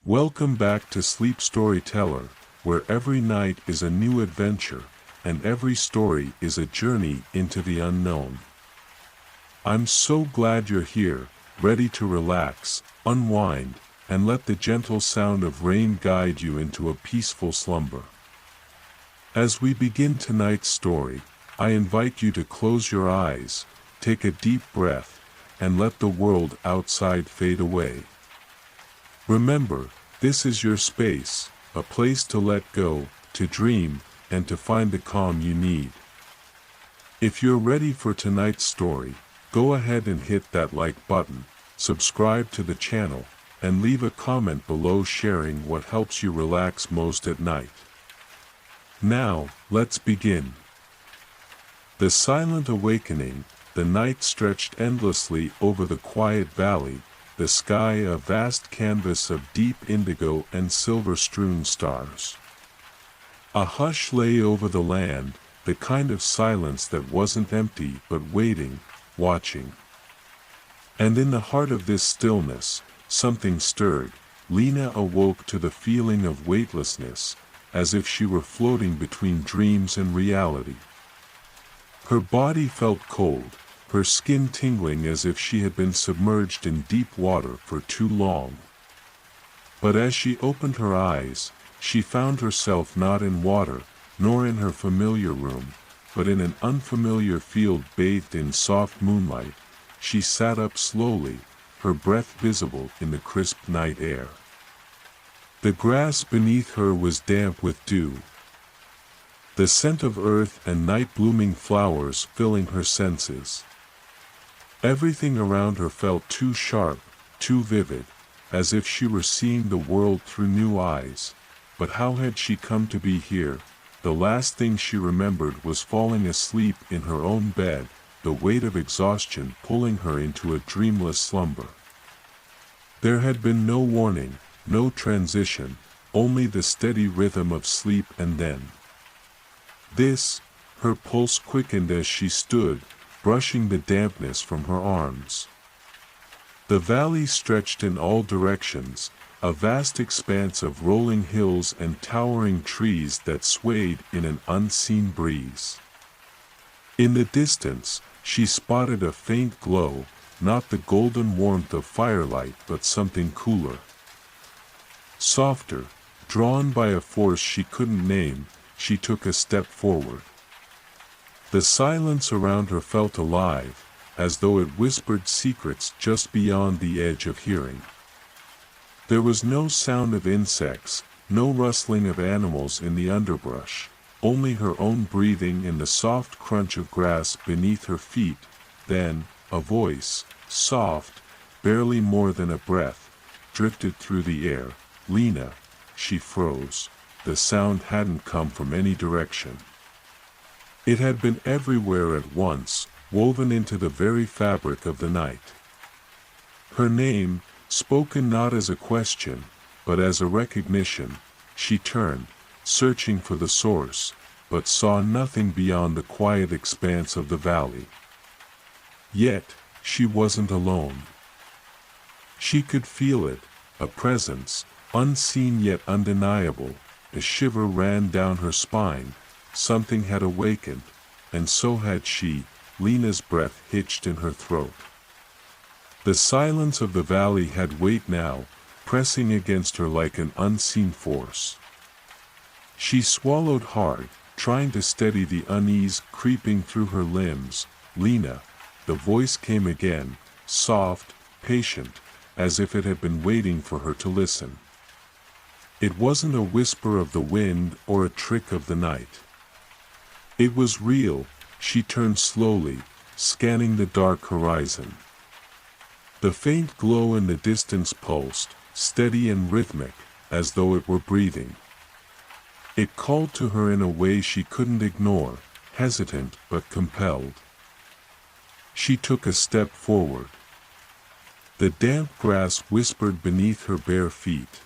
Welcome back to Sleep Storyteller, where every night is a new adventure, and every story is a journey into the unknown. I'm so glad you're here, ready to relax, unwind, and let the gentle sound of rain guide you into a peaceful slumber. As we begin tonight's story, I invite you to close your eyes, take a deep breath, and let the world outside fade away. Remember, this is your space, a place to let go, to dream, and to find the calm you need. If you're ready for tonight's story, go ahead and hit that like button, subscribe to the channel, and leave a comment below sharing what helps you relax most at night. Now, let's begin. The Silent Awakening. The night stretched endlessly over the quiet valley, the sky a vast canvas of deep indigo and silver-strewn stars. A hush lay over the land, the kind of silence that wasn't empty but waiting, watching. And in the heart of this stillness, something stirred. Lena awoke to the feeling of weightlessness, as if she were floating between dreams and reality. Her body felt cold, her skin tingling as if she had been submerged in deep water for too long. But as she opened her eyes, she found herself not in water, nor in her familiar room, but in an unfamiliar field bathed in soft moonlight. She sat up slowly, her breath visible in the crisp night air. The grass beneath her was damp with dew, the scent of earth and night-blooming flowers filling her senses. Everything around her felt too sharp, too vivid, as if she were seeing the world through new eyes. But how had she come to be here? The last thing she remembered was falling asleep in her own bed, the weight of exhaustion pulling her into a dreamless slumber. There had been no warning, no transition, only the steady rhythm of sleep and then this. Her pulse quickened as she stood, brushing the dampness from her arms. The valley stretched in all directions, a vast expanse of rolling hills and towering trees that swayed in an unseen breeze. In the distance, she spotted a faint glow, not the golden warmth of firelight but something cooler. Softer, drawn by a force she couldn't name, she took a step forward. The silence around her felt alive, as though it whispered secrets just beyond the edge of hearing. There was no sound of insects, no rustling of animals in the underbrush, only her own breathing and the soft crunch of grass beneath her feet. Then, a voice, soft, barely more than a breath, drifted through the air. "Lena." She froze. The sound hadn't come from any direction. It had been everywhere at once, woven into the very fabric of the night. Her name, spoken not as a question, but as a recognition. She turned, searching for the source, but saw nothing beyond the quiet expanse of the valley. Yet, she wasn't alone. She could feel it, a presence, unseen yet undeniable. A shiver ran down her spine. Something had awakened, and so had she. Lena's breath hitched in her throat. The silence of the valley had weight now, pressing against her like an unseen force. She swallowed hard, trying to steady the unease creeping through her limbs. "Lena." The voice came again, soft, patient, as if it had been waiting for her to listen. It wasn't a whisper of the wind or a trick of the night. It was real. She turned slowly, scanning the dark horizon. The faint glow in the distance pulsed, steady and rhythmic, as though it were breathing. It called to her in a way she couldn't ignore, hesitant but compelled. She took a step forward. The damp grass whispered beneath her bare feet.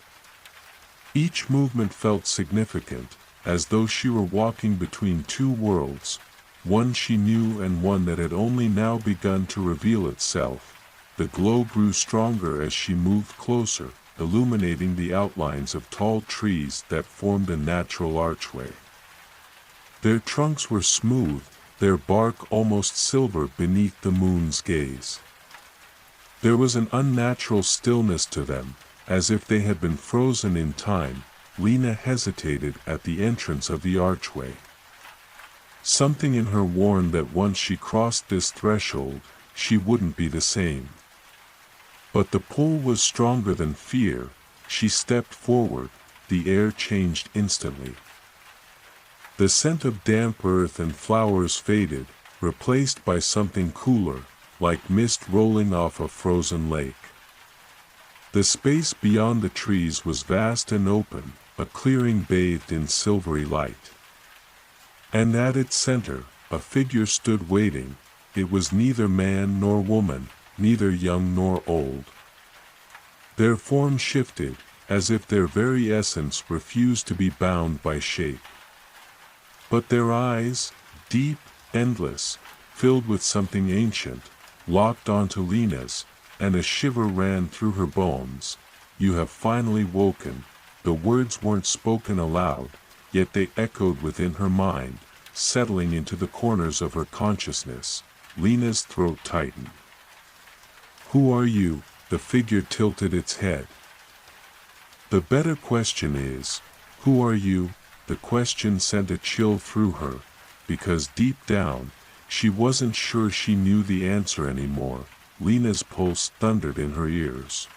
Each movement felt significant, as though she were walking between two worlds, one she knew and one that had only now begun to reveal itself. The glow grew stronger as she moved closer, illuminating the outlines of tall trees that formed a natural archway. Their trunks were smooth, their bark almost silver beneath the moon's gaze. There was an unnatural stillness to them, as if they had been frozen in time. Lena hesitated at the entrance of the archway. Something in her warned that once she crossed this threshold, she wouldn't be the same. But the pull was stronger than fear. She stepped forward, the air changed instantly. The scent of damp earth and flowers faded, replaced by something cooler, like mist rolling off a frozen lake. The space beyond the trees was vast and open, a clearing bathed in silvery light. And at its center, a figure stood waiting. It was neither man nor woman, neither young nor old. Their form shifted, as if their very essence refused to be bound by shape. But their eyes, deep, endless, filled with something ancient, locked onto Lena's, and a shiver ran through her bones. "You have finally woken." The words weren't spoken aloud, yet they echoed within her mind, settling into the corners of her consciousness. Lena's throat tightened. "Who are you?" The figure tilted its head. "The better question is, who are you?" The question sent a chill through her, because deep down, she wasn't sure she knew the answer anymore. Lena's pulse thundered in her ears.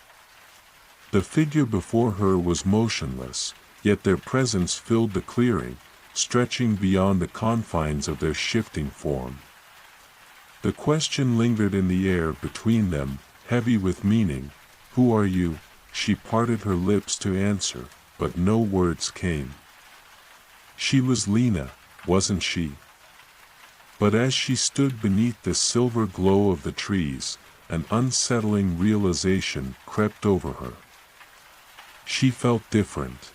The figure before her was motionless, yet their presence filled the clearing, stretching beyond the confines of their shifting form. The question lingered in the air between them, heavy with meaning. "Who are you?" She parted her lips to answer, but no words came. She was Lena, wasn't she? But as she stood beneath the silver glow of the trees, an unsettling realization crept over her. She felt different.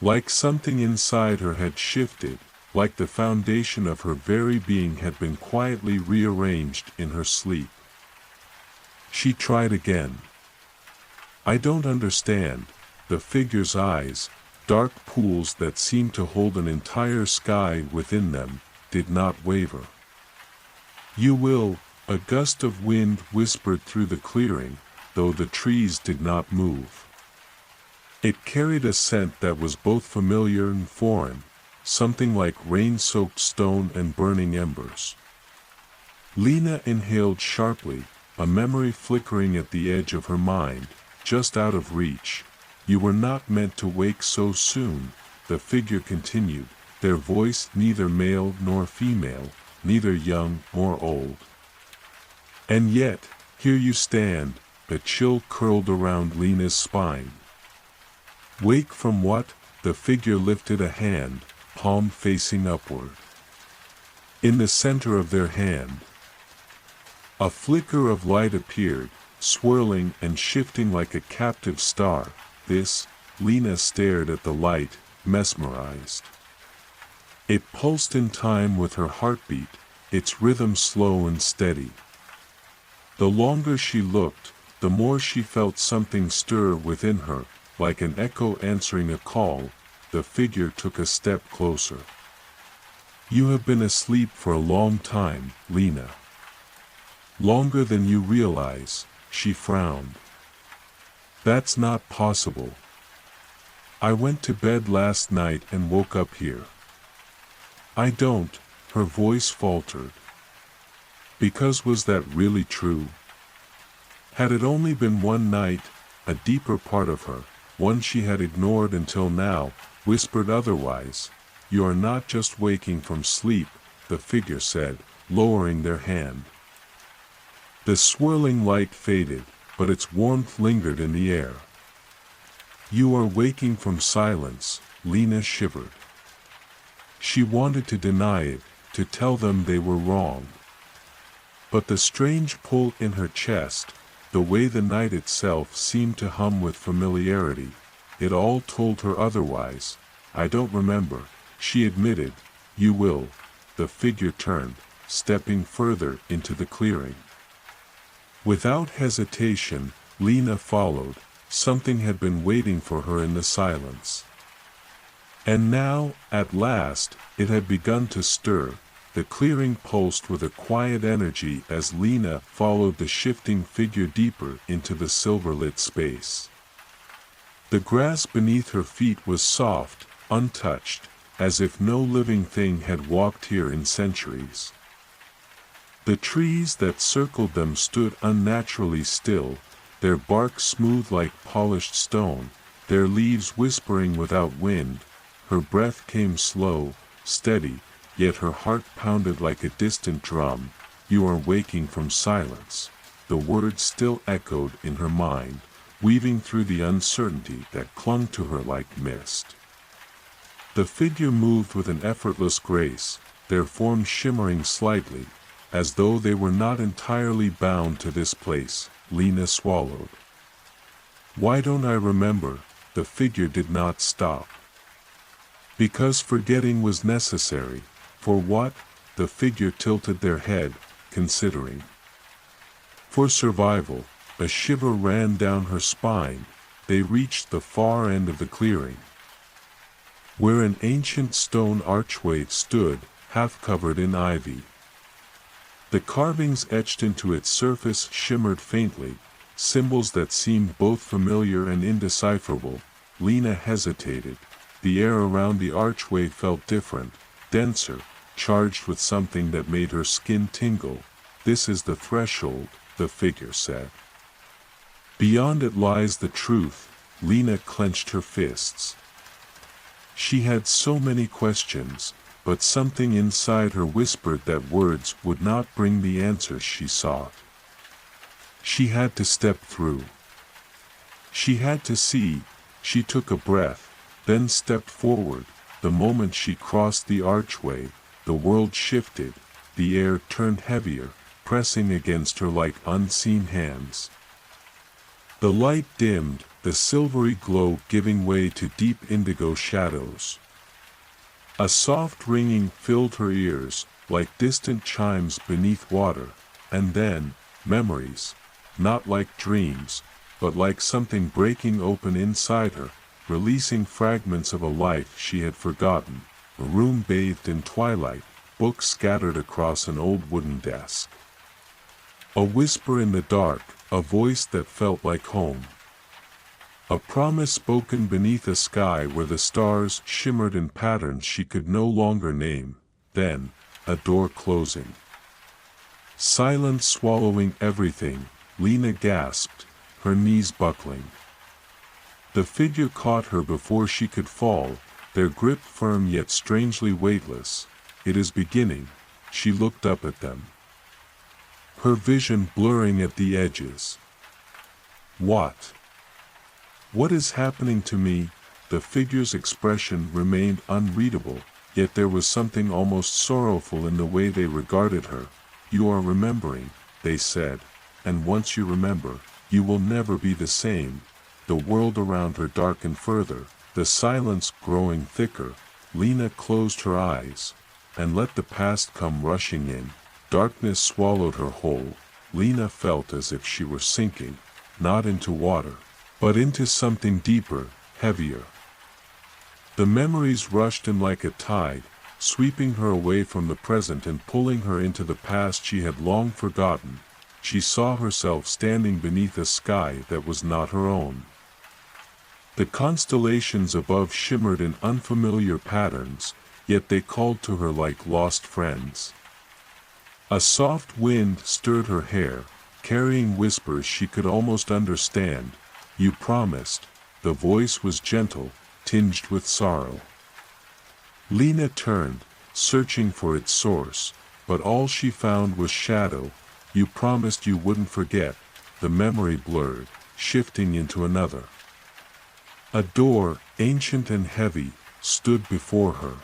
Like something inside her had shifted, like the foundation of her very being had been quietly rearranged in her sleep. She tried again. "I don't understand." The figure's eyes, dark pools that seemed to hold an entire sky within them, did not waver. "You will." A gust of wind whispered through the clearing, though the trees did not move. It carried a scent that was both familiar and foreign, something like rain-soaked stone and burning embers. Lena inhaled sharply, a memory flickering at the edge of her mind, just out of reach. "You were not meant to wake so soon," the figure continued, their voice neither male nor female, neither young nor old. "And yet, here you stand." A chill curled around Lena's spine. "Wake from what?" The figure lifted a hand, palm facing upward. In the center of their hand, a flicker of light appeared, swirling and shifting like a captive star. "This?" Lena stared at the light, mesmerized. It pulsed in time with her heartbeat, its rhythm slow and steady. The longer she looked, the more she felt something stir within her, like an echo answering a call. The figure took a step closer. "You have been asleep for a long time, Lena. Longer than you realize." She frowned. "That's not possible. I went to bed last night and woke up here." "I don't," her voice faltered. Because was that really true? Had it only been one night? A deeper part of her, one she had ignored until now, whispered otherwise. "You are not just waking from sleep," the figure said, lowering their hand. The swirling light faded, but its warmth lingered in the air. "You are waking from silence." Lena shivered. She wanted to deny it, to tell them they were wrong. But the strange pull in her chest, the way the night itself seemed to hum with familiarity, it all told her otherwise. "I don't remember," she admitted. "You will." The figure turned, stepping further into the clearing. Without hesitation, Lena followed, something had been waiting for her in the silence. And now, at last, it had begun to stir. The clearing pulsed with a quiet energy as Lena followed the shifting figure deeper into the silver-lit space. The grass beneath her feet was soft, untouched, as if no living thing had walked here in centuries. The trees that circled them stood unnaturally still, their bark smooth like polished stone, their leaves whispering without wind. Her breath came slow, steady, yet her heart pounded like a distant drum. "You are waking from silence." The words still echoed in her mind, weaving through the uncertainty that clung to her like mist. The figure moved with an effortless grace, their forms shimmering slightly, as though they were not entirely bound to this place. Lena swallowed. "Why don't I remember?" The figure did not stop. Because forgetting was necessary. For what? The figure tilted their head, considering. For survival. A shiver ran down her spine. They reached the far end of the clearing, where an ancient stone archway stood, half covered in ivy. The carvings etched into its surface shimmered faintly, symbols that seemed both familiar and indecipherable. Lena hesitated. The air around the archway felt different, denser, charged with something that made her skin tingle. "This is the threshold," the figure said. "Beyond it lies the truth." Lena clenched her fists. She had so many questions, but something inside her whispered that words would not bring the answers she sought. She had to step through. She had to see. She took a breath, then stepped forward. The moment she crossed the archway, the world shifted, the air turned heavier, pressing against her like unseen hands. The light dimmed, the silvery glow giving way to deep indigo shadows. A soft ringing filled her ears, like distant chimes beneath water, and then, memories, not like dreams, but like something breaking open inside her, releasing fragments of a life she had forgotten. A room bathed in twilight, books scattered across an old wooden desk. A whisper in the dark, a voice that felt like home. A promise spoken beneath a sky where the stars shimmered in patterns she could no longer name. Then, a door closing. Silence swallowing everything. Lena gasped, her knees buckling. The figure caught her before she could fall, their grip firm yet strangely weightless. "It is beginning." She looked up at them, her vision blurring at the edges. What is happening to me?" The figure's expression remained unreadable, yet there was something almost sorrowful in the way they regarded her. "You are remembering," they said, "and once you remember, you will never be the same." The world around her darkened further, the silence growing thicker. Lena closed her eyes, and let the past come rushing in. Darkness swallowed her whole. Lena felt as if she were sinking, not into water, but into something deeper, heavier. The memories rushed in like a tide, sweeping her away from the present and pulling her into the past she had long forgotten. She saw herself standing beneath a sky that was not her own. The constellations above shimmered in unfamiliar patterns, yet they called to her like lost friends. A soft wind stirred her hair, carrying whispers she could almost understand. "You promised." The voice was gentle, tinged with sorrow. Lena turned, searching for its source, but all she found was shadow. "You promised you wouldn't forget." The memory blurred, shifting into another. A door, ancient and heavy, stood before her.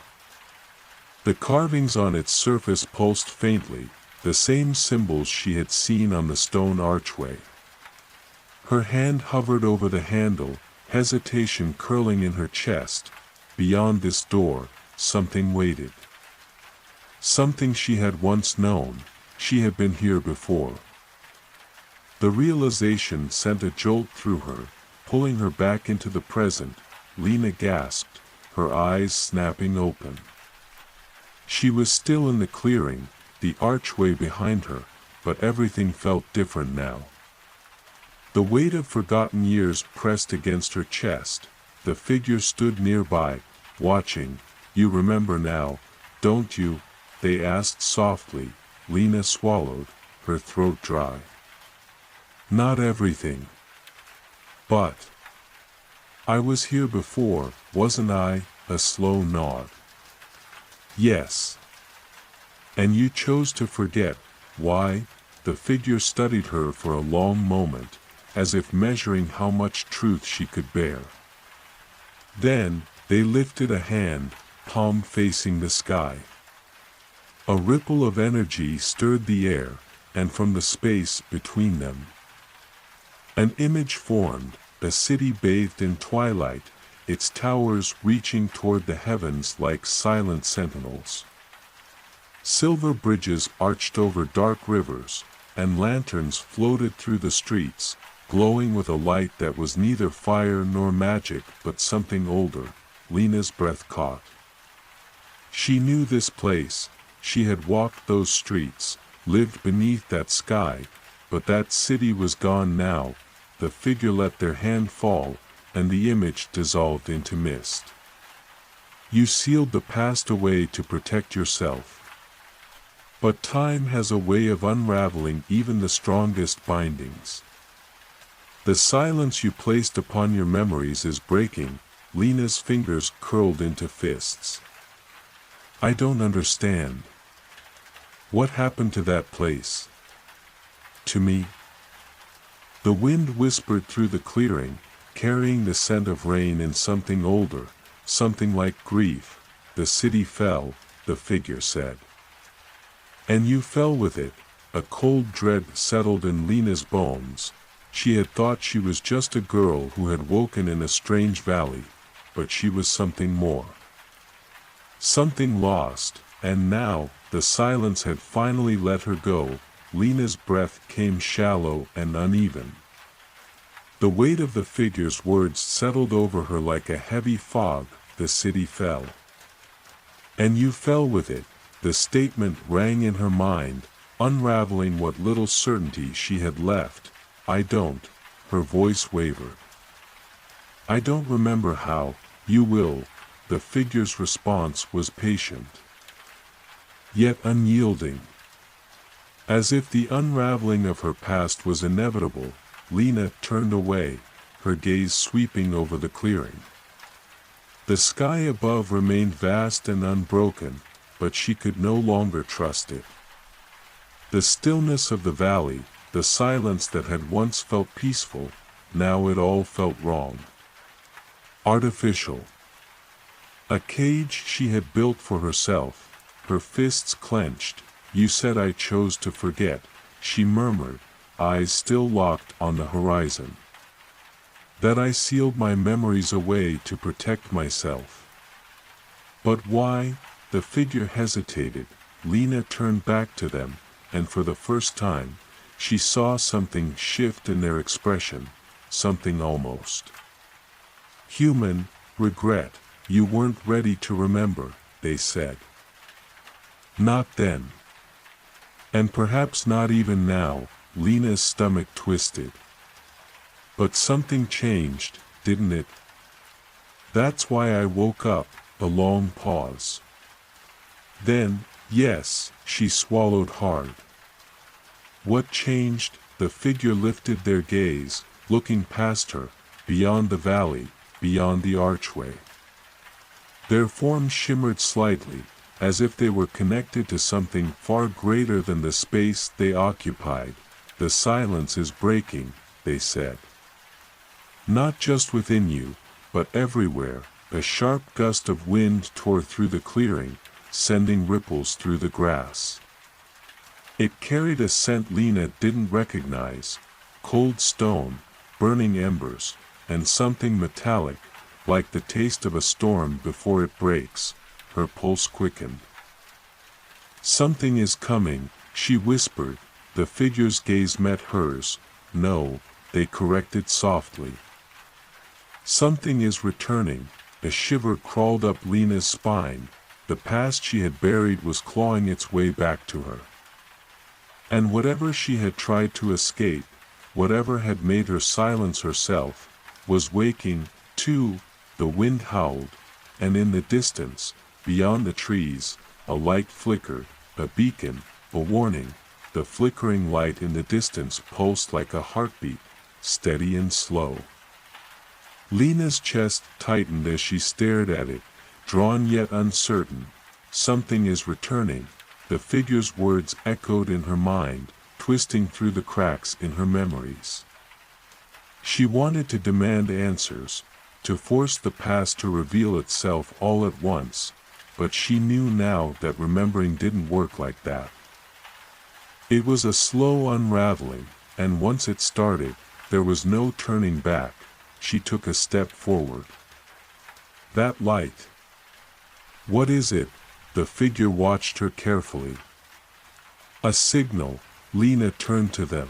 The carvings on its surface pulsed faintly, the same symbols she had seen on the stone archway. Her hand hovered over the handle, hesitation curling in her chest. Beyond this door, something waited. Something she had once known. She had been here before. The realization sent a jolt through her. pulling her back into the present. Lena gasped, her eyes snapping open. She was still in the clearing, the archway behind her, but everything felt different now. The weight of forgotten years pressed against her chest. The figure stood nearby, watching. "You remember now, don't you?" they asked softly. Lena swallowed, her throat dry. "Not everything. But I was here before, wasn't I?" A slow nod. "Yes. And you chose to forget. Why?" The figure studied her for a long moment, as if measuring how much truth she could bear. Then, they lifted a hand, palm facing the sky. A ripple of energy stirred the air, and from the space between them, an image formed, a city bathed in twilight, its towers reaching toward the heavens like silent sentinels. Silver bridges arched over dark rivers, and lanterns floated through the streets, glowing with a light that was neither fire nor magic but something older. Lena's breath caught. She knew this place, she had walked those streets, lived beneath that sky, but that city was gone now. The figure let their hand fall, and the image dissolved into mist. "You sealed the past away to protect yourself. But time has a way of unraveling even the strongest bindings. The silence you placed upon your memories is breaking." Lena's fingers curled into fists. "I don't understand. What happened to that place? To me?" The wind whispered through the clearing, carrying the scent of rain and something older, something like grief. "The city fell," the figure said. "And you fell with it." A cold dread settled in Lena's bones. She had thought she was just a girl who had woken in a strange valley, but she was something more. Something lost, and now, the silence had finally let her go. Lena's breath came shallow and uneven. The weight of the figure's words settled over her like a heavy fog. "The city fell. And you fell with it." The statement rang in her mind, unraveling what little certainty she had left. "I don't." Her voice wavered. "I don't remember how." "You will." The figure's response was patient, yet unyielding. As if the unraveling of her past was inevitable, Lena turned away, her gaze sweeping over the clearing. The sky above remained vast and unbroken, but she could no longer trust it. The stillness of the valley, the silence that had once felt peaceful, now it all felt wrong. Artificial. A cage she had built for herself, her fists clenched. "You said I chose to forget," she murmured, eyes still locked on the horizon. "That I sealed my memories away to protect myself." "But why?" The figure hesitated. Lena turned back to them, and for the first time, she saw something shift in their expression, something almost human. "Regret. You weren't ready to remember," they said. "Not then. And perhaps not even now." Lena's stomach twisted. "But something changed, didn't it? That's why I woke up." A long pause. Then, "Yes," she swallowed hard. "What changed?" The figure lifted their gaze, looking past her, beyond the valley, beyond the archway. Their forms shimmered slightly, as if they were connected to something far greater than the space they occupied. "The silence is breaking," they said. "Not just within you, but everywhere." A sharp gust of wind tore through the clearing, sending ripples through the grass. It carried a scent Lena didn't recognize: cold stone, burning embers, and something metallic, like the taste of a storm before it breaks. Her pulse quickened. "Something is coming," she whispered. The figure's gaze met hers. "No," they corrected softly. Something is returning. A shiver crawled up Lena's spine. The past she had buried was clawing its way back to her. And whatever she had tried to escape, whatever had made her silence herself, was waking, too. The wind howled, and in the distance, beyond the trees, a light flickered, a beacon, a warning. The flickering light in the distance pulsed like a heartbeat, steady and slow. Lena's chest tightened as she stared at it, drawn yet uncertain. Something is returning. The figure's words echoed in her mind, twisting through the cracks in her memories. She wanted to demand answers, to force the past to reveal itself all at once, but she knew now that remembering didn't work like that. It was a slow unraveling, and once it started, there was no turning back. She took a step forward. That light. What is it? The figure watched her carefully. A signal. Lena turned to them.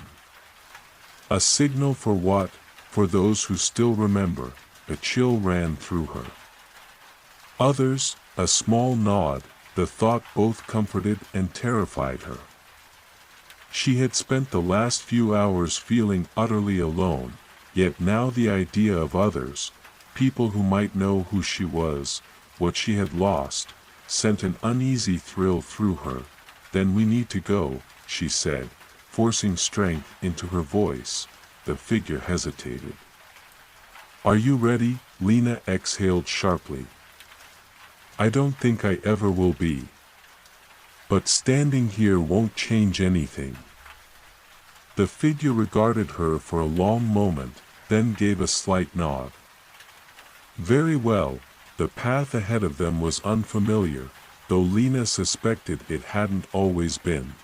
A signal for what? For those who still remember. A chill ran through her. Others, a small nod. The thought both comforted and terrified her. She had spent the last few hours feeling utterly alone, yet now the idea of others, people who might know who she was, what she had lost, sent an uneasy thrill through her. Then we need to go, she said, forcing strength into her voice. The figure hesitated. Are you ready? Lena exhaled sharply. I don't think I ever will be. But standing here won't change anything. The figure regarded her for a long moment, then gave a slight nod. Very well. The path ahead of them was unfamiliar, though Lena suspected it hadn't always been.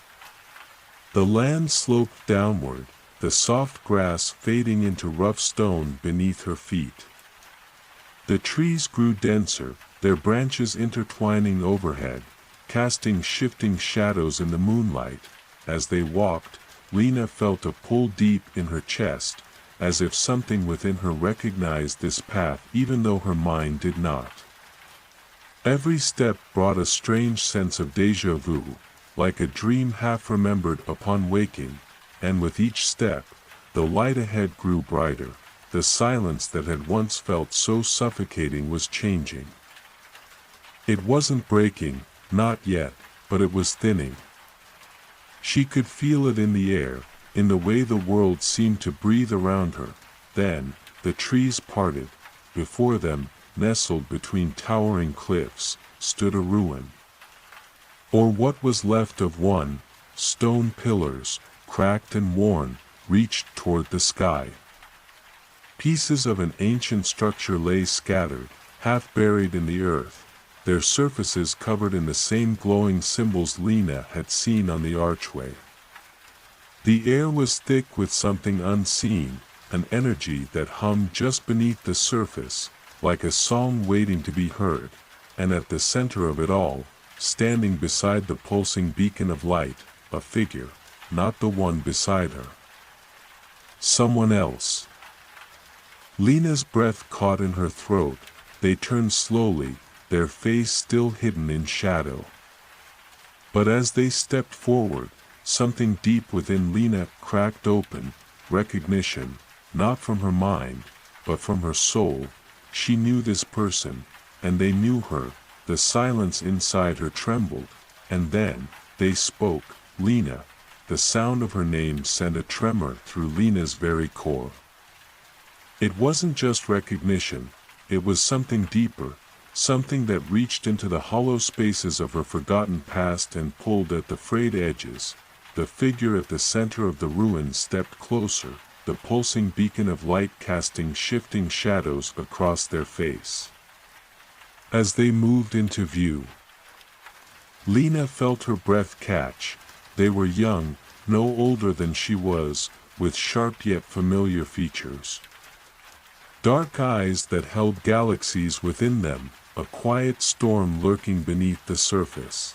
The land sloped downward, the soft grass fading into rough stone beneath her feet. The trees grew denser, their branches intertwining overhead, casting shifting shadows in the moonlight. As they walked, Lena felt a pull deep in her chest, as if something within her recognized this path even though her mind did not. Every step brought a strange sense of déjà vu, like a dream half remembered upon waking, and with each step, the light ahead grew brighter. The silence that had once felt so suffocating was changing. It wasn't breaking, not yet, but it was thinning. She could feel it in the air, in the way the world seemed to breathe around her. Then, the trees parted. Before them, nestled between towering cliffs, stood a ruin. Or what was left of one. Stone pillars, cracked and worn, reached toward the sky. Pieces of an ancient structure lay scattered, half buried in the earth, their surfaces covered in the same glowing symbols Lena had seen on the archway. The air was thick with something unseen, an energy that hummed just beneath the surface, like a song waiting to be heard, and at the center of it all, standing beside the pulsing beacon of light, a figure, not the one beside her. Someone else. Lena's breath caught in her throat. They turned slowly, their face still hidden in shadow. But as they stepped forward, something deep within Lena cracked open. Recognition, not from her mind, but from her soul. She knew this person, and they knew her. The silence inside her trembled, and then, they spoke. Lena. The sound of her name sent a tremor through Lena's very core. It wasn't just recognition, it was something deeper, something that reached into the hollow spaces of her forgotten past and pulled at the frayed edges. The figure at the center of the ruin stepped closer, the pulsing beacon of light casting shifting shadows across their face. As they moved into view, Lena felt her breath catch. They were young, no older than she was, with sharp yet familiar features. Dark eyes that held galaxies within them, a quiet storm lurking beneath the surface.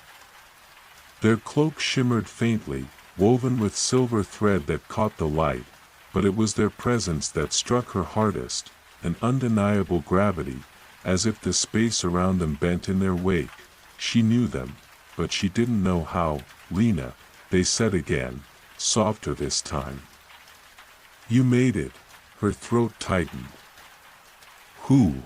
Their cloak shimmered faintly, woven with silver thread that caught the light, but it was their presence that struck her hardest, an undeniable gravity, as if the space around them bent in their wake. She knew them, but she didn't know how. "Lena," they said again, softer this time. "You made it." Her throat tightened. "Who?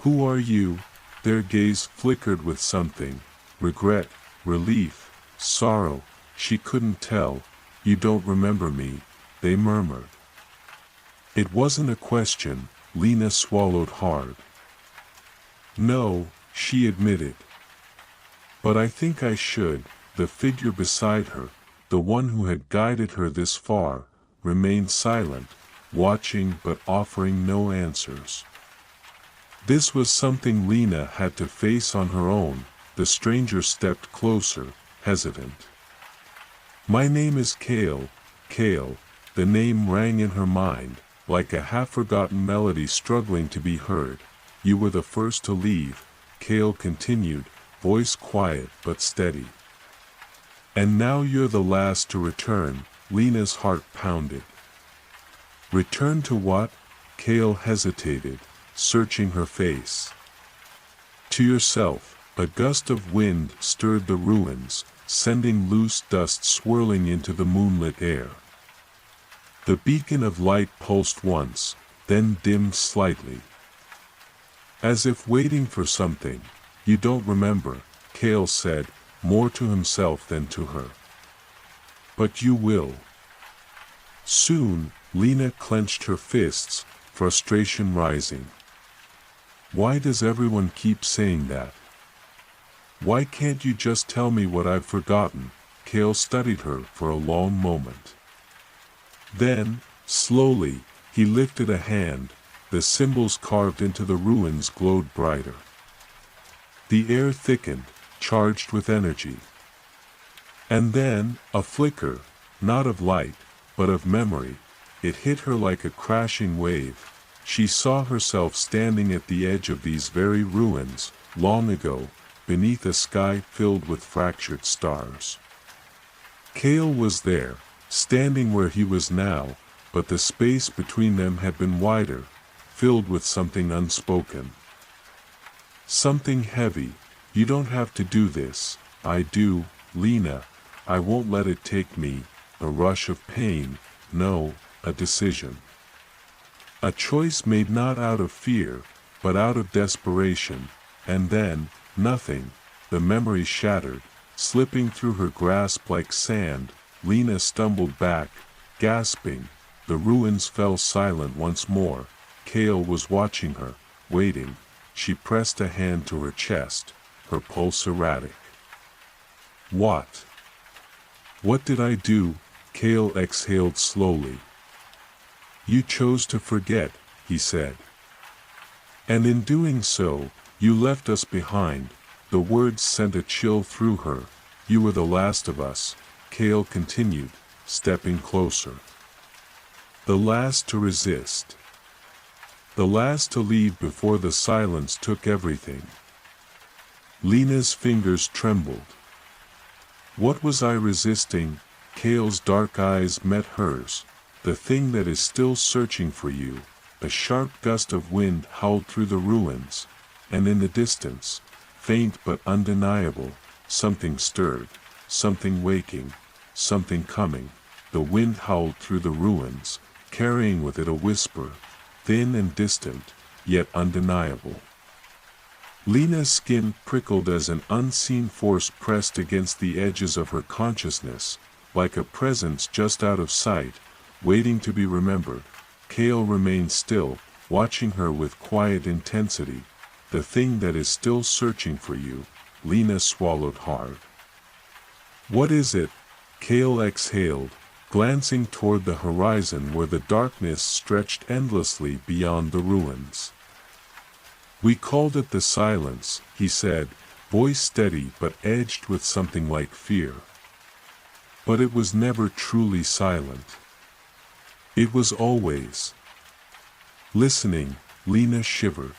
Who are you?" Their gaze flickered with something, regret, relief, sorrow, she couldn't tell. "You don't remember me," they murmured. It wasn't a question. Lena swallowed hard. "No," she admitted. "But I think I should." The figure beside her, the one who had guided her this far, remained silent, watching but offering no answers. This was something Lena had to face on her own. The stranger stepped closer, hesitant. "My name is Kale." Kale, the name rang in her mind, like a half-forgotten melody struggling to be heard. "You were the first to leave," Kale continued, voice quiet but steady. "And now you're the last to return." Lena's heart pounded. "Return to what?" Kale hesitated, searching her face. "To yourself." A gust of wind stirred the ruins, sending loose dust swirling into the moonlit air. The beacon of light pulsed once, then dimmed slightly. As if waiting for something. "You don't remember," Kale said, more to himself than to her. "But you will. Soon." Lena clenched her fists, frustration rising. "Why does everyone keep saying that? Why can't you just tell me what I've forgotten?" Kale studied her for a long moment. Then, slowly, he lifted a hand. The symbols carved into the ruins glowed brighter. The air thickened, charged with energy. And then, a flicker, not of light, but of memory. It hit her like a crashing wave. She saw herself standing at the edge of these very ruins, long ago, beneath a sky filled with fractured stars. Kale was there, standing where he was now, but the space between them had been wider, filled with something unspoken. Something heavy. "You don't have to do this." "I do, Lena. I won't let it take me." A rush of pain. No, a decision. A choice made not out of fear, but out of desperation. And then, nothing. The memory shattered, slipping through her grasp like sand. Lena stumbled back, gasping. The ruins fell silent once more. Kale was watching her, waiting. She pressed a hand to her chest, her pulse erratic. "What? What did I do?" Kale exhaled slowly. "You chose to forget," he said. "And in doing so, you left us behind." The words sent a chill through her. "You were the last of us," Kale continued, stepping closer. "The last to resist. The last to leave before the silence took everything." Lena's fingers trembled. "What was I resisting?" Kale's dark eyes met hers. "The thing that is still searching for you." A sharp gust of wind howled through the ruins, and in the distance, faint but undeniable, something stirred, something waking, something coming. The wind howled through the ruins, carrying with it a whisper, thin and distant, yet undeniable. Lena's skin prickled as an unseen force pressed against the edges of her consciousness, like a presence just out of sight, waiting to be remembered. Kale remained still, watching her with quiet intensity. "The thing that is still searching for you." Lena swallowed hard. "What is it?" Kale exhaled, glancing toward the horizon where the darkness stretched endlessly beyond the ruins. "We called it the silence," he said, voice steady but edged with something like fear. "But it was never truly silent. It was always listening." Lena shivered.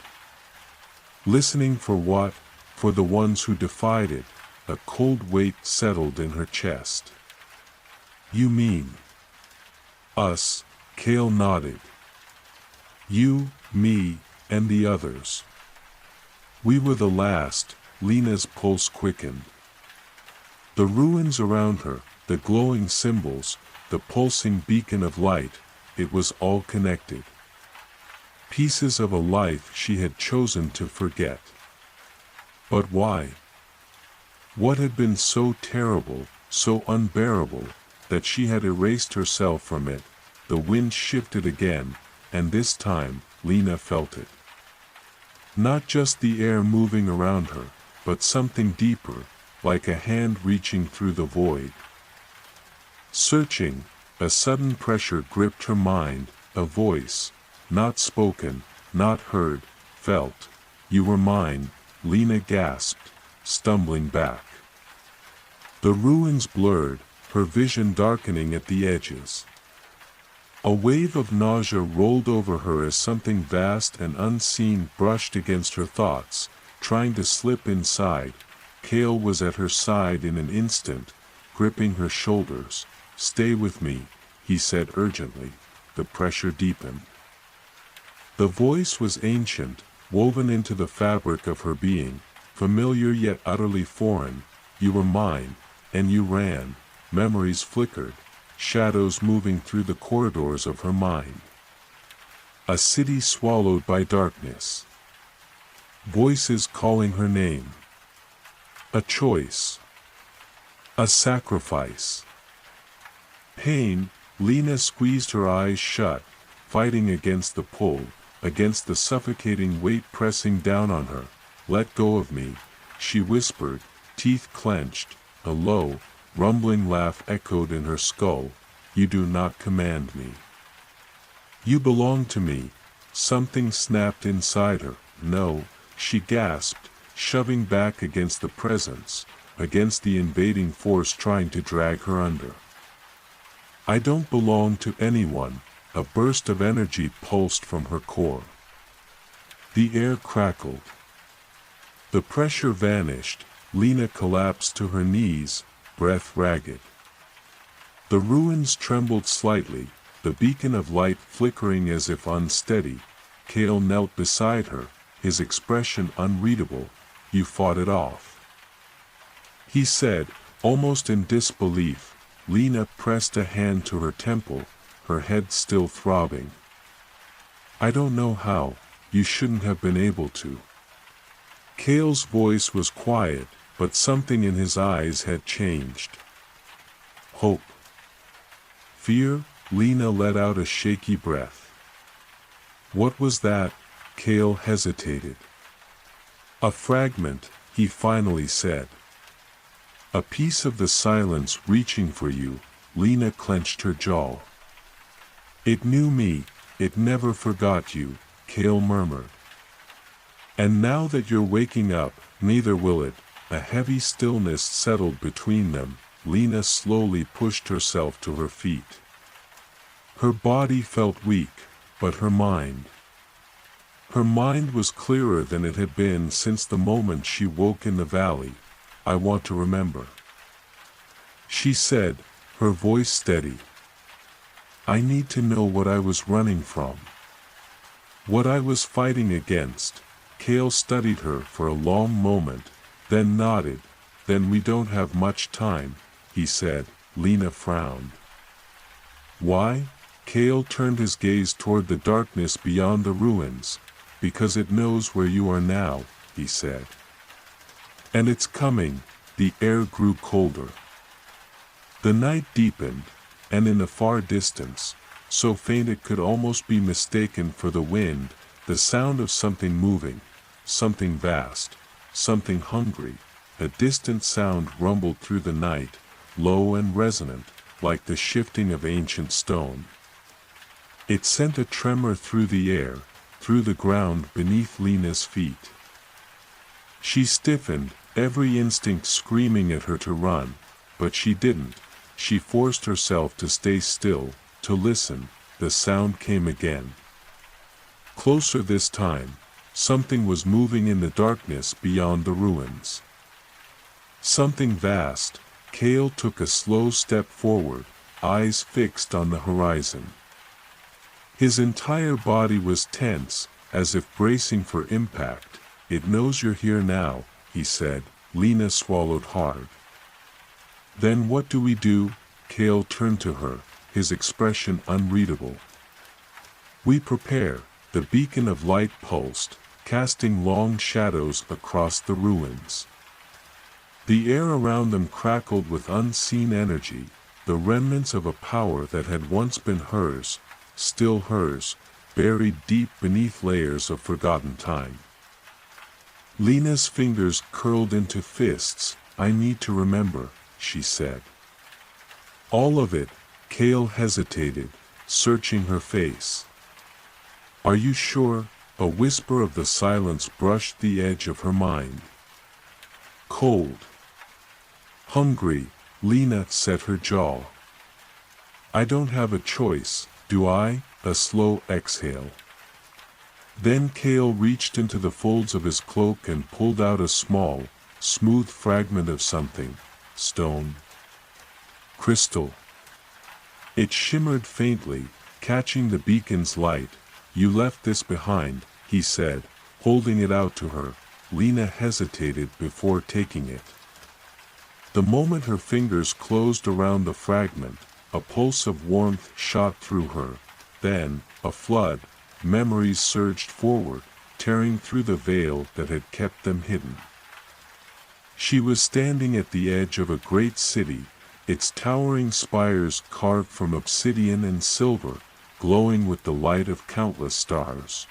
Listening for what? For the ones who defied it. A cold weight settled in her chest. "You mean us?" Kale nodded. You, me, and the others. We were the last. Lena's pulse quickened. The ruins around her, the glowing symbols, the pulsing beacon of light, it was all connected. Pieces of a life she had chosen to forget. But why? What had been so terrible, so unbearable, that she had erased herself from it? The wind shifted again, and this time, Lena felt it. Not just the air moving around her, but something deeper, like a hand reaching through the void. Searching, a sudden pressure gripped her mind, a voice, not spoken, not heard, felt. You were mine, Lena gasped, stumbling back. The ruins blurred, her vision darkening at the edges. A wave of nausea rolled over her as something vast and unseen brushed against her thoughts, trying to slip inside. Cale was at her side in an instant, gripping her shoulders. "Stay with me," he said urgently. The pressure deepened. The voice was ancient, woven into the fabric of her being, familiar yet utterly foreign. "You were mine," and you ran. Memories flickered, shadows moving through the corridors of her mind. A city swallowed by darkness. Voices calling her name. A choice. A sacrifice. Pain. Lena squeezed her eyes shut, fighting against the pull, against the suffocating weight pressing down on her. "Let go of me," she whispered, teeth clenched. A low, rumbling laugh echoed in her skull. "You do not command me. You belong to me." Something snapped inside her. "No," she gasped, shoving back against the presence, against the invading force trying to drag her under. "I don't belong to anyone." A burst of energy pulsed from her core. The air crackled. The pressure vanished. Lena collapsed to her knees, breath ragged. The ruins trembled slightly, the beacon of light flickering as if unsteady. Cale knelt beside her, his expression unreadable. "You fought it off," he said, almost in disbelief. Lena pressed a hand to her temple, her head still throbbing. "I don't know how. You shouldn't have been able to." Cale's voice was quiet, but something in his eyes had changed. Hope. Fear. Lena let out a shaky breath. "What was that?" Cale hesitated. "A fragment," he finally said. "A piece of the silence reaching for you." Lena clenched her jaw. "It knew me, it never forgot you," Cale murmured. "And now that you're waking up, neither will it." A heavy stillness settled between them. Lena slowly pushed herself to her feet. Her body felt weak, but her mind. Her mind was clearer than it had been since the moment she woke in the valley. "I want to remember," she said, her voice steady. "I need to know what I was running from, what I was fighting against." Cale studied her for a long moment, then nodded. "Then we don't have much time," he said. Lena frowned. "Why?" Cale turned his gaze toward the darkness beyond the ruins. "Because it knows where you are now," he said. "And it's coming." The air grew colder. The night deepened, and in the far distance, so faint it could almost be mistaken for the wind, the sound of something moving, something vast, something hungry. A distant sound rumbled through the night, low and resonant, like the shifting of ancient stone. It sent a tremor through the air, through the ground beneath Lena's feet. She stiffened, every instinct screaming at her to run, but she didn't. She forced herself to stay still, to listen. The sound came again. Closer this time. Something was moving in the darkness beyond the ruins. Something vast. Cale took a slow step forward, eyes fixed on the horizon. His entire body was tense, as if bracing for impact. "It knows you're here now," he said. Lena swallowed hard. "Then what do we do?" Cale turned to her, his expression unreadable. "We prepare." The beacon of light pulsed, casting long shadows across the ruins. The air around them crackled with unseen energy, the remnants of a power that had once been hers, still hers, buried deep beneath layers of forgotten time. Lena's fingers curled into fists. "I need to remember," she said. "All of it." Cale hesitated, searching her face. "Are you sure?" A whisper of the silence brushed the edge of her mind. "Cold. Hungry." Lena set her jaw. "I don't have a choice, do I?" A slow exhale. Then Cale reached into the folds of his cloak and pulled out a small, smooth fragment of something. Stone. Crystal. It shimmered faintly, catching the beacon's light. "You left this behind," he said, holding it out to her. Lena hesitated before taking it. The moment her fingers closed around the fragment, a pulse of warmth shot through her. Then, a flood, memories surged forward, tearing through the veil that had kept them hidden. She was standing at the edge of a great city, its towering spires carved from obsidian and silver, glowing with the light of countless stars.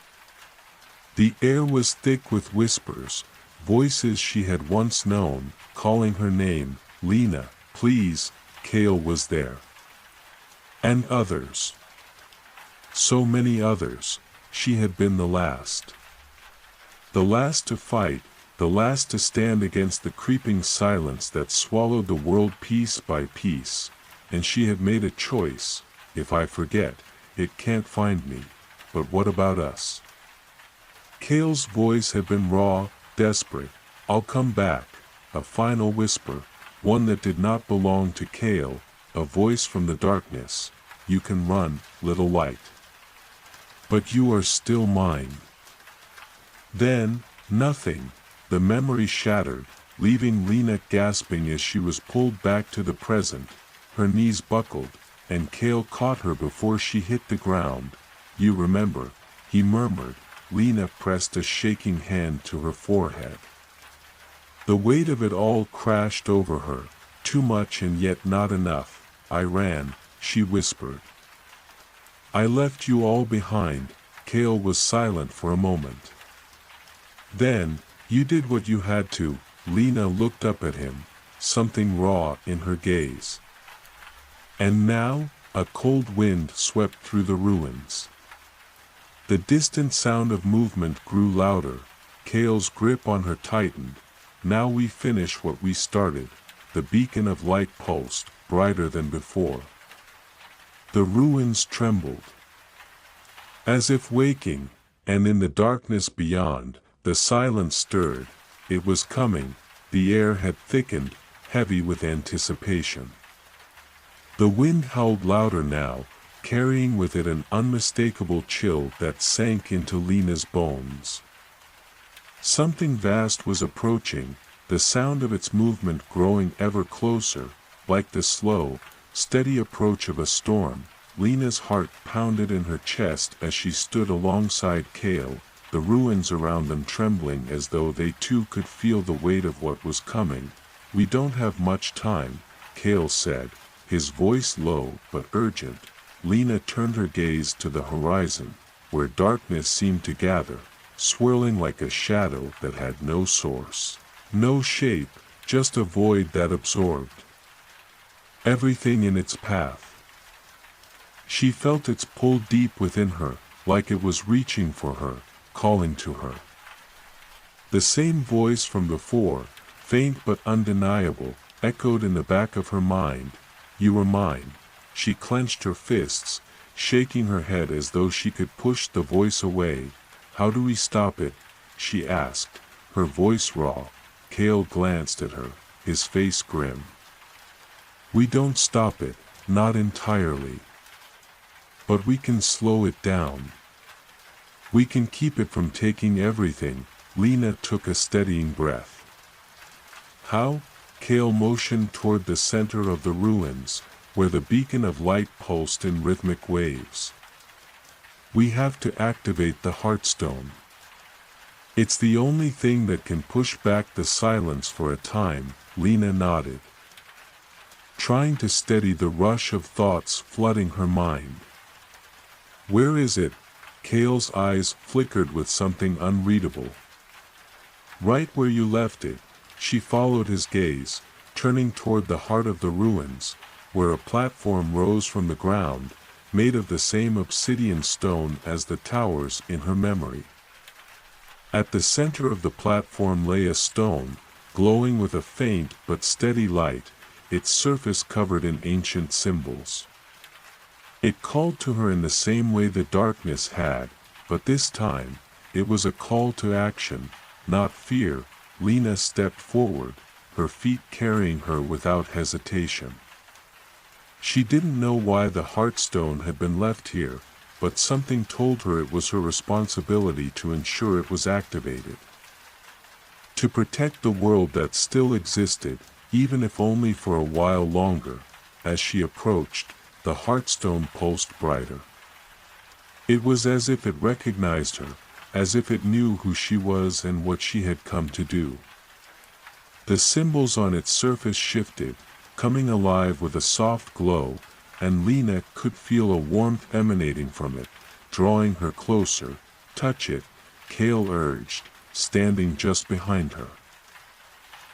The air was thick with whispers, voices she had once known, calling her name. "Lena, please." Cale was there. And others. So many others. She had been the last. The last to fight, the last to stand against the creeping silence that swallowed the world piece by piece. And she had made a choice. "If I forget, it can't find me. But what about us?" Cale's voice had been raw, desperate. "I'll come back." A final whisper, one that did not belong to Cale, a voice from the darkness. "You can run, little light. But you are still mine." Then, nothing. The memory shattered, leaving Lena gasping as she was pulled back to the present. Her knees buckled, and Cale caught her before she hit the ground. "You remember," he murmured. Lena pressed a shaking hand to her forehead. The weight of it all crashed over her, too much and yet not enough. "I ran," she whispered. "I left you all behind." Cale was silent for a moment. "Then, you did what you had to." Lena looked up at him, something raw in her gaze. "And now?" A cold wind swept through the ruins. The distant sound of movement grew louder. Cale's grip on her tightened. "Now we finish what we started." The beacon of light pulsed, brighter than before. The ruins trembled, as if waking, and in the darkness beyond, the silence stirred. It was coming. The air had thickened, heavy with anticipation. The wind howled louder now, carrying with it an unmistakable chill that sank into Lena's bones. Something vast was approaching, the sound of its movement growing ever closer, like the slow, steady approach of a storm. Lena's heart pounded in her chest as she stood alongside Cale, the ruins around them trembling as though they too could feel the weight of what was coming. "We don't have much time," Cale said, his voice low but urgent. Lena turned her gaze to the horizon, where darkness seemed to gather, swirling like a shadow that had no source, no shape, just a void that absorbed everything in its path. She felt its pull deep within her, like it was reaching for her, calling to her. The same voice from before, faint but undeniable, echoed in the back of her mind. "You are mine." She clenched her fists, shaking her head as though she could push the voice away. "How do we stop it?" she asked, her voice raw. Cale glanced at her, his face grim. "We don't stop it, not entirely. But we can slow it down. We can keep it from taking everything. Lena took a steadying breath. How? Kale motioned toward the center of the ruins, where the beacon of light pulsed in rhythmic waves. We have to activate the Heartstone. It's the only thing that can push back the silence for a time. Lena nodded, trying to steady the rush of thoughts flooding her mind. Where is it? Kale's eyes flickered with something unreadable. Right where you left it. She followed his gaze, turning toward the heart of the ruins, where a platform rose from the ground, made of the same obsidian stone as the towers in her memory. At the center of the platform lay a stone, glowing with a faint but steady light, its surface covered in ancient symbols. It called to her in the same way the darkness had, but this time, it was a call to action, not fear. Lena stepped forward, her feet carrying her without hesitation. She didn't know why the Heartstone had been left here, but something told her it was her responsibility to ensure it was activated. To protect the world that still existed, even if only for a while longer. As she approached, the Heartstone pulsed brighter. It was as if it recognized her, as if it knew who she was and what she had come to do. The symbols on its surface shifted, coming alive with a soft glow, and Lena could feel a warmth emanating from it, drawing her closer. Touch it, Kale urged, standing just behind her.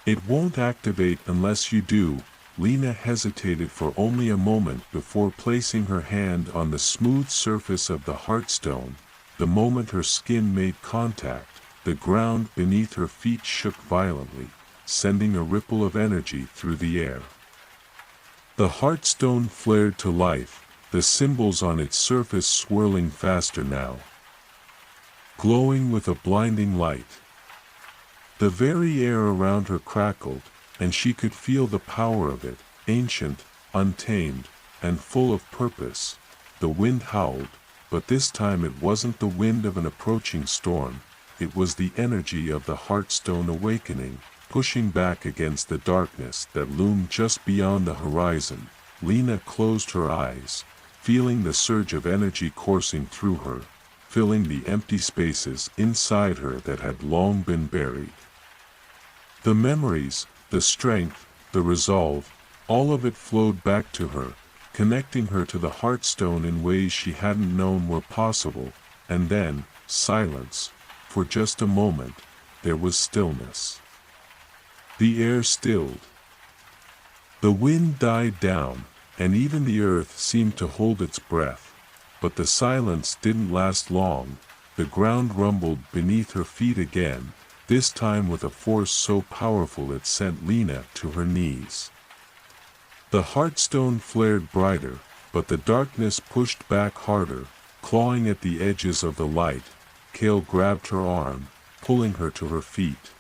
It won't activate unless you do. Lena hesitated for only a moment before placing her hand on the smooth surface of the Heartstone. The moment her skin made contact, the ground beneath her feet shook violently, sending a ripple of energy through the air. The Heartstone flared to life, the symbols on its surface swirling faster now, glowing with a blinding light. The very air around her crackled, and she could feel the power of it, ancient, untamed, and full of purpose. The wind howled, but this time it wasn't the wind of an approaching storm, it was the energy of the Heartstone awakening, pushing back against the darkness that loomed just beyond the horizon. Lena closed her eyes, feeling the surge of energy coursing through her, filling the empty spaces inside her that had long been buried. The memories, the strength, the resolve, all of it flowed back to her, connecting her to the Heartstone in ways she hadn't known were possible. And then, silence. For just a moment, there was stillness. The air stilled. The wind died down, and even the earth seemed to hold its breath. But the silence didn't last long. The ground rumbled beneath her feet again, this time with a force so powerful it sent Lena to her knees. The Heartstone flared brighter, but the darkness pushed back harder, clawing at the edges of the light. Kale grabbed her arm, pulling her to her feet.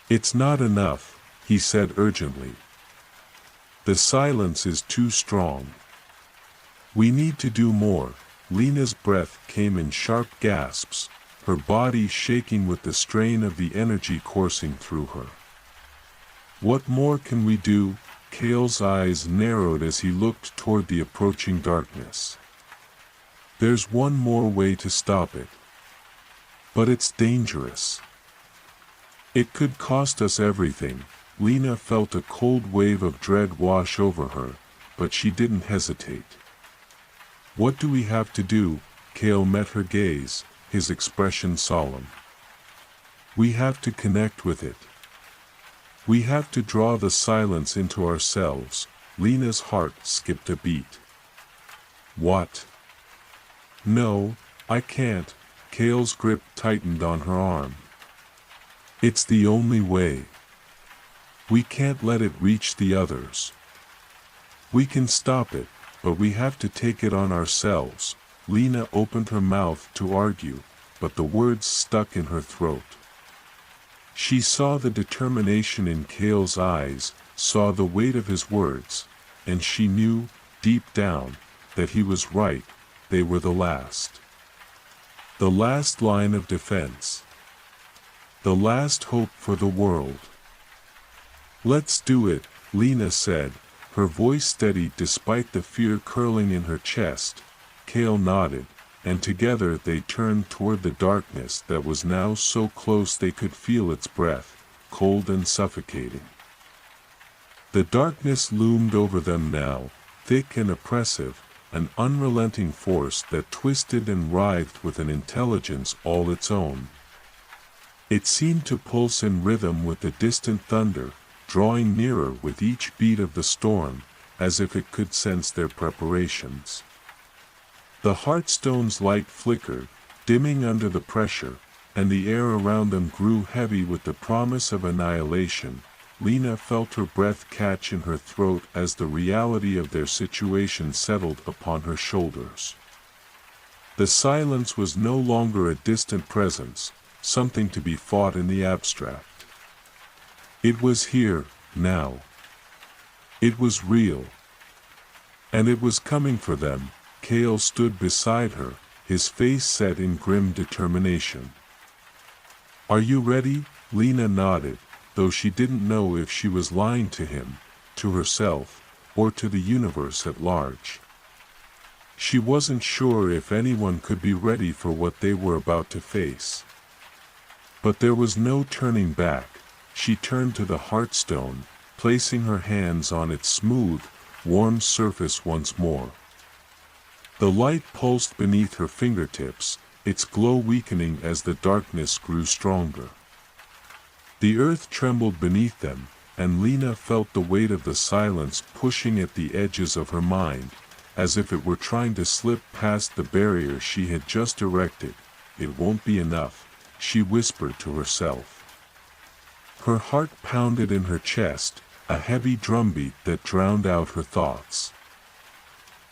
"It's not enough," he said urgently. "The silence is too strong. We need to do more." Lena's breath came in sharp gasps, her body shaking with the strain of the energy coursing through her. "What more can we do?" Kale's eyes narrowed as he looked toward the approaching darkness. "There's one more way to stop it. But it's dangerous. It could cost us everything." Lena felt a cold wave of dread wash over her, but she didn't hesitate. "What do we have to do?" Kale met her gaze, his expression solemn. "We have to connect with it. We have to draw the silence into ourselves." Lena's heart skipped a beat. "What?" "No, I can't." Kale's grip tightened on her arm. "It's the only way. We can't let it reach the others. We can stop it, but we have to take it on ourselves." Lena opened her mouth to argue, but the words stuck in her throat. She saw the determination in Kale's eyes, saw the weight of his words, and she knew, deep down, that he was right. they were the last. The last line of defense. The last hope for the world. "Let's do it," Lena said, her voice steady despite the fear curling in her chest. Kale nodded, and together they turned toward the darkness that was now so close they could feel its breath, cold and suffocating. The darkness loomed over them now, thick and oppressive, an unrelenting force that twisted and writhed with an intelligence all its own. It seemed to pulse in rhythm with the distant thunder, drawing nearer with each beat of the storm, as if it could sense their preparations. The Heartstone's light flickered, dimming under the pressure, and the air around them grew heavy with the promise of annihilation. Lena felt her breath catch in her throat as the reality of their situation settled upon her shoulders. The silence was no longer a distant presence, something to be fought in the abstract. It was here, now. It was real. And it was coming for them. Kale stood beside her, his face set in grim determination. "Are you ready?" Lena nodded, though she didn't know if she was lying to him, to herself, or to the universe at large. She wasn't sure if anyone could be ready for what they were about to face. But there was no turning back. She turned to the Heartstone, placing her hands on its smooth, warm surface once more. The light pulsed beneath her fingertips, its glow weakening as the darkness grew stronger. The earth trembled beneath them, and Lena felt the weight of the silence pushing at the edges of her mind, as if it were trying to slip past the barrier she had just erected. "It won't be enough," she whispered to herself. Her heart pounded in her chest, a heavy drumbeat that drowned out her thoughts.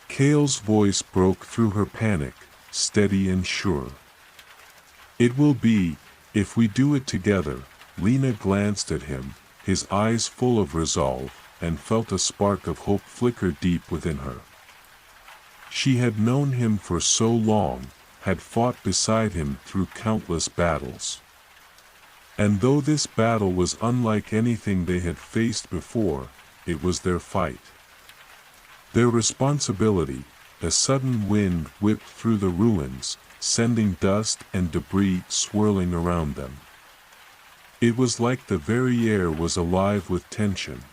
Kale's voice broke through her panic, steady and sure. "It will be, if we do it together." Lena glanced at him, his eyes full of resolve, and felt a spark of hope flicker deep within her. She had known him for so long, had fought beside him through countless battles. And though this battle was unlike anything they had faced before, it was their fight. Their responsibility. A sudden wind whipped through the ruins, sending dust and debris swirling around them. It was like the very air was alive with tension.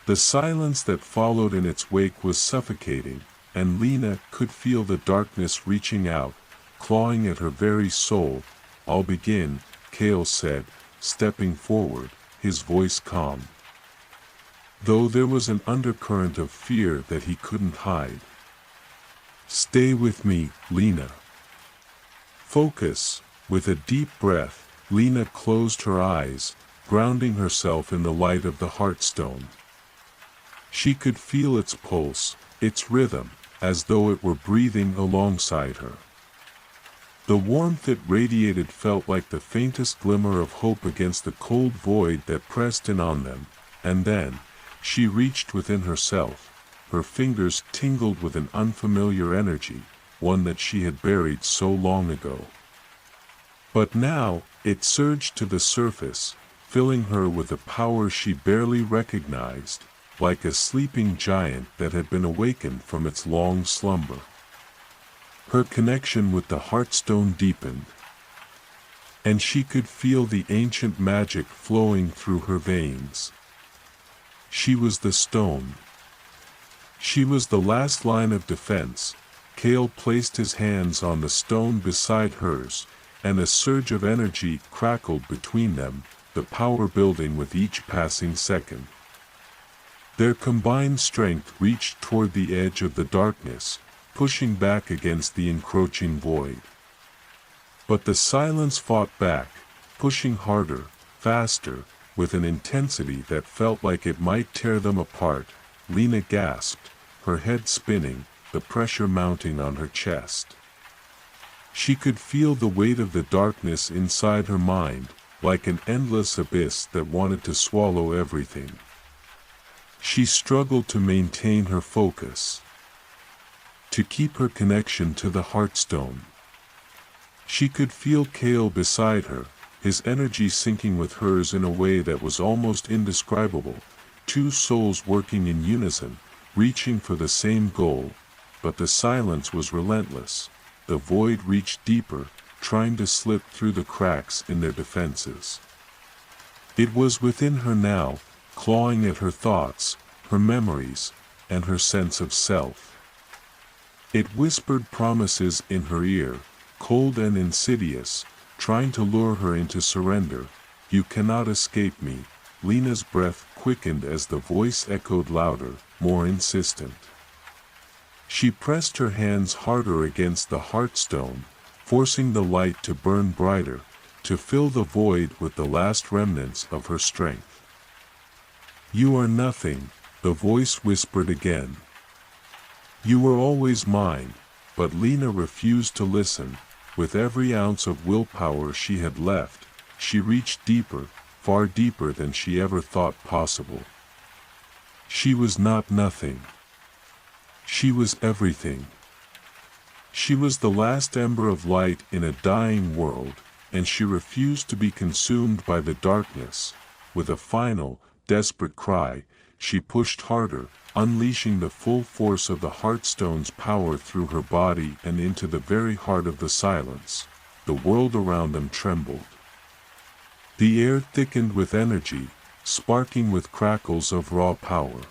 The silence that followed in its wake was suffocating, and Lena could feel the darkness reaching out, clawing at her very soul. "I'll begin," Kale said, stepping forward, his voice calm, though there was an undercurrent of fear that he couldn't hide. "Stay with me, Lena. Focus." With a deep breath, Lena closed her eyes, grounding herself in the light of the Heartstone. She could feel its pulse, its rhythm, as though it were breathing alongside her. The warmth it radiated felt like the faintest glimmer of hope against the cold void that pressed in on them, and then, she reached within herself, her fingers tingled with an unfamiliar energy, one that she had buried so long ago. But now, it surged to the surface, filling her with a power she barely recognized, like a sleeping giant that had been awakened from its long slumber. Her connection with the Heartstone deepened, and she could feel the ancient magic flowing through her veins. She was the stone. She was the last line of defense. Kale placed his hands on the stone beside hers, and a surge of energy crackled between them, the power building with each passing second. Their combined strength reached toward the edge of the darkness, pushing back against the encroaching void. But the silence fought back, pushing harder, faster, with an intensity that felt like it might tear them apart. Lena gasped, her head spinning, the pressure mounting on her chest. She could feel the weight of the darkness inside her mind, like an endless abyss that wanted to swallow everything. She struggled to maintain her focus. to keep her connection to the Heartstone. She could feel Kale beside her, his energy syncing with hers in a way that was almost indescribable, two souls working in unison, reaching for the same goal. But the silence was relentless. The void reached deeper, trying to slip through the cracks in their defenses. It was within her now, clawing at her thoughts, her memories, and her sense of self. It whispered promises in her ear, cold and insidious, trying to lure her into surrender. "You cannot escape me." Lena's breath quickened as the voice echoed louder, more insistent. She pressed her hands harder against the Heartstone, forcing the light to burn brighter, to fill the void with the last remnants of her strength. "You are nothing," the voice whispered again. "You were always mine." But Lena refused to listen. With every ounce of willpower she had left, she reached deeper, far deeper than she ever thought possible. She was not nothing. She was everything. She was the last ember of light in a dying world, and she refused to be consumed by the darkness. With a final, desperate cry, she pushed harder, unleashing the full force of the Heartstone's power through her body and into the very heart of the silence. The world around them trembled. The air thickened with energy, sparking with crackles of raw power.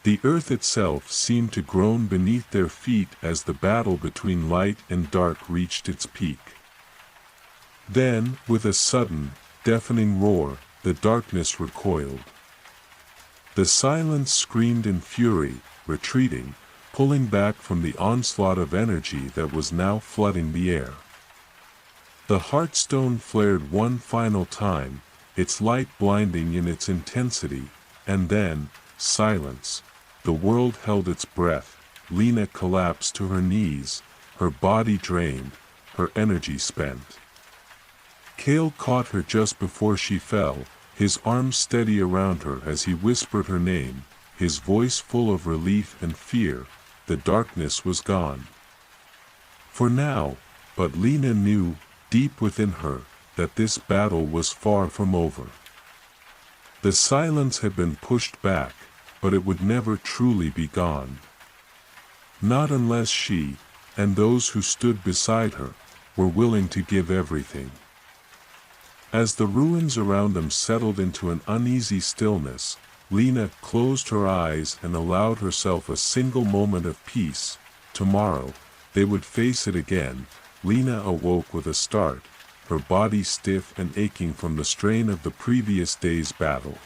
The earth itself seemed to groan beneath their feet as the battle between light and dark reached its peak. Then, with a sudden, deafening roar, the darkness recoiled. The silence screamed in fury, retreating, pulling back from the onslaught of energy that was now flooding the air. The Heartstone flared one final time, its light blinding in its intensity, and then, silence. The world held its breath. Lena collapsed to her knees, her body drained, her energy spent. Kale caught her just before she fell, his arms steady around her as he whispered her name, his voice full of relief and fear. The darkness was gone. For now, but Lena knew, deep within her, that this battle was far from over. The silence had been pushed back, but it would never truly be gone. Not unless she, and those who stood beside her, were willing to give everything. As the ruins around them settled into an uneasy stillness, Lena closed her eyes and allowed herself a single moment of peace. Tomorrow, they would face it again. Lena awoke with a start, her body stiff and aching from the strain of the previous day's battle.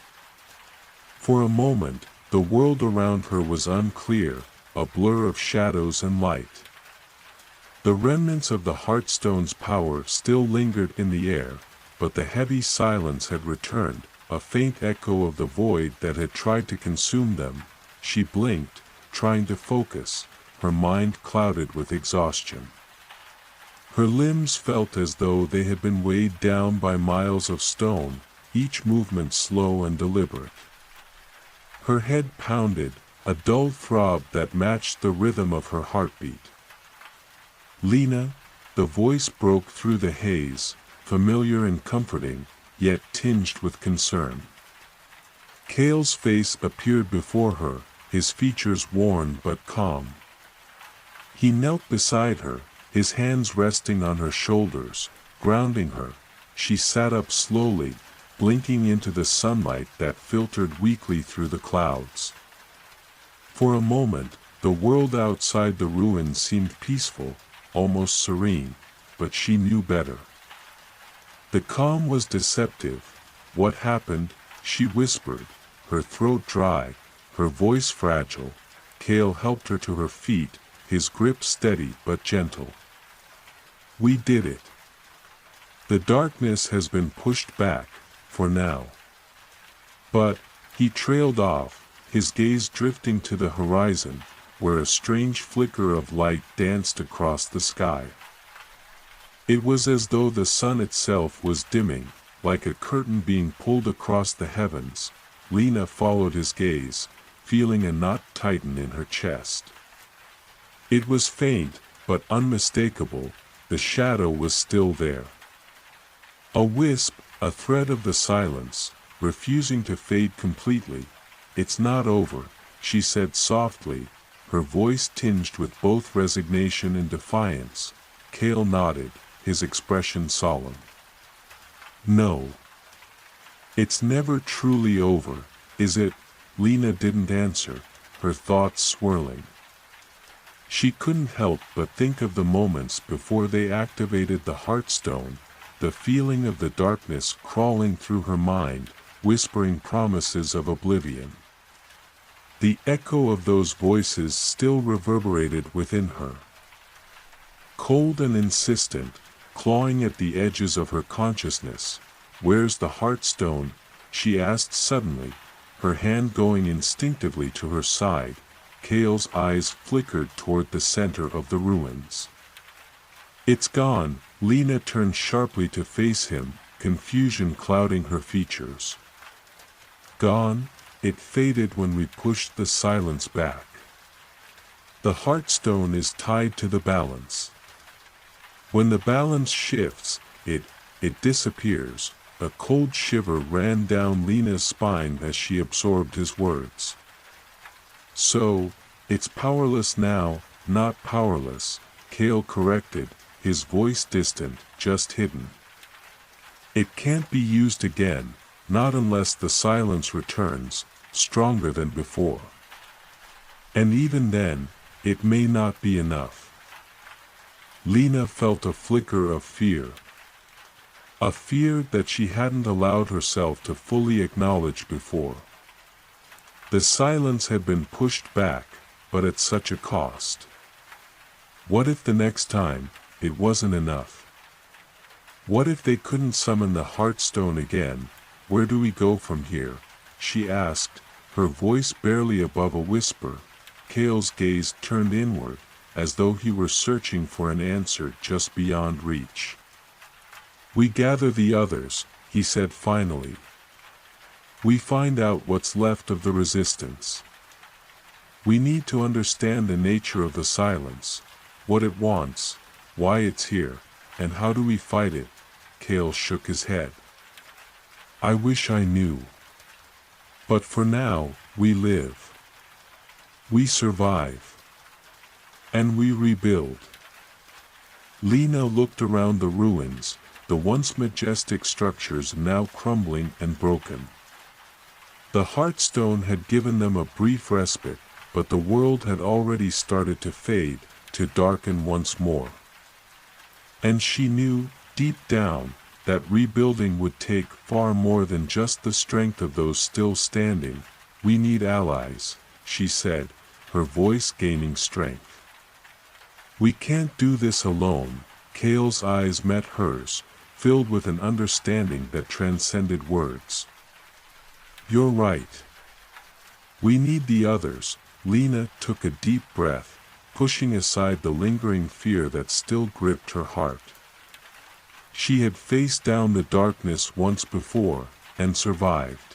For a moment, the world around her was unclear, a blur of shadows and light. The remnants of the Heartstone's power still lingered in the air, but the heavy silence had returned, a faint echo of the void that had tried to consume them. She blinked, trying to focus, her mind clouded with exhaustion. Her limbs felt as though they had been weighed down by miles of stone, each movement slow and deliberate. Her head pounded, a dull throb that matched the rhythm of her heartbeat. "Lena," the voice broke through the haze, familiar and comforting, yet tinged with concern. Kale's face appeared before her, his features worn but calm. He knelt beside her, his hands resting on her shoulders, grounding her. She sat up slowly, blinking into the sunlight that filtered weakly through the clouds. For a moment, the world outside the ruins seemed peaceful, almost serene, but she knew better. The calm was deceptive. "What happened?" she whispered, her throat dry, her voice fragile. Kale helped her to her feet, his grip steady but gentle. "We did it. The darkness has been pushed back, for now." But, he trailed off, his gaze drifting to the horizon, where a strange flicker of light danced across the sky. It was as though the sun itself was dimming, like a curtain being pulled across the heavens. Lena followed his gaze, feeling a knot tighten in her chest. It was faint, but unmistakable. The shadow was still there. A wisp, a thread of the silence, refusing to fade completely. "It's not over," she said softly, her voice tinged with both resignation and defiance. Cale nodded, his expression solemn. "No. It's never truly over, is it?" Lena didn't answer, her thoughts swirling. She couldn't help but think of the moments before they activated the Heartstone, the feeling of the darkness crawling through her mind, whispering promises of oblivion. The echo of those voices still reverberated within her. Cold and insistent, clawing at the edges of her consciousness. "Where's the Heartstone?" she asked suddenly, her hand going instinctively to her side. Cale's eyes flickered toward the center of the ruins. "It's gone." Lena turned sharply to face him, confusion clouding her features. "Gone?" "It faded when we pushed the silence back. The Heartstone is tied to the balance. When the balance shifts, it disappears." A cold shiver ran down Lena's spine as she absorbed his words. "So, it's powerless now." "Not powerless," Cale corrected, his voice distant, just hidden. "It can't be used again, not unless the silence returns, stronger than before. And even then, it may not be enough." Lena felt a flicker of fear. A fear that she hadn't allowed herself to fully acknowledge before. The silence had been pushed back, but at such a cost. What if the next time, it wasn't enough? What if they couldn't summon the Heartstone again? "Where do we go from here?" she asked, her voice barely above a whisper. Cale's gaze turned inward, as though he were searching for an answer just beyond reach. "We gather the others," he said finally. "We find out what's left of the resistance. We need to understand the nature of the silence, what it wants, why it's here, and how do we fight it." Cale shook his head. "I wish I knew. But for now, we live. We survive. And we rebuild." Lena looked around the ruins, the once majestic structures now crumbling and broken. The Heartstone had given them a brief respite, but the world had already started to fade, to darken once more. And she knew, deep down, that rebuilding would take far more than just the strength of those still standing. "We need allies," she said, her voice gaining strength. "We can't do this alone." Cale's eyes met hers, filled with an understanding that transcended words. "You're right. We need the others." Lena took a deep breath, pushing aside the lingering fear that still gripped her heart. She had faced down the darkness once before, and survived.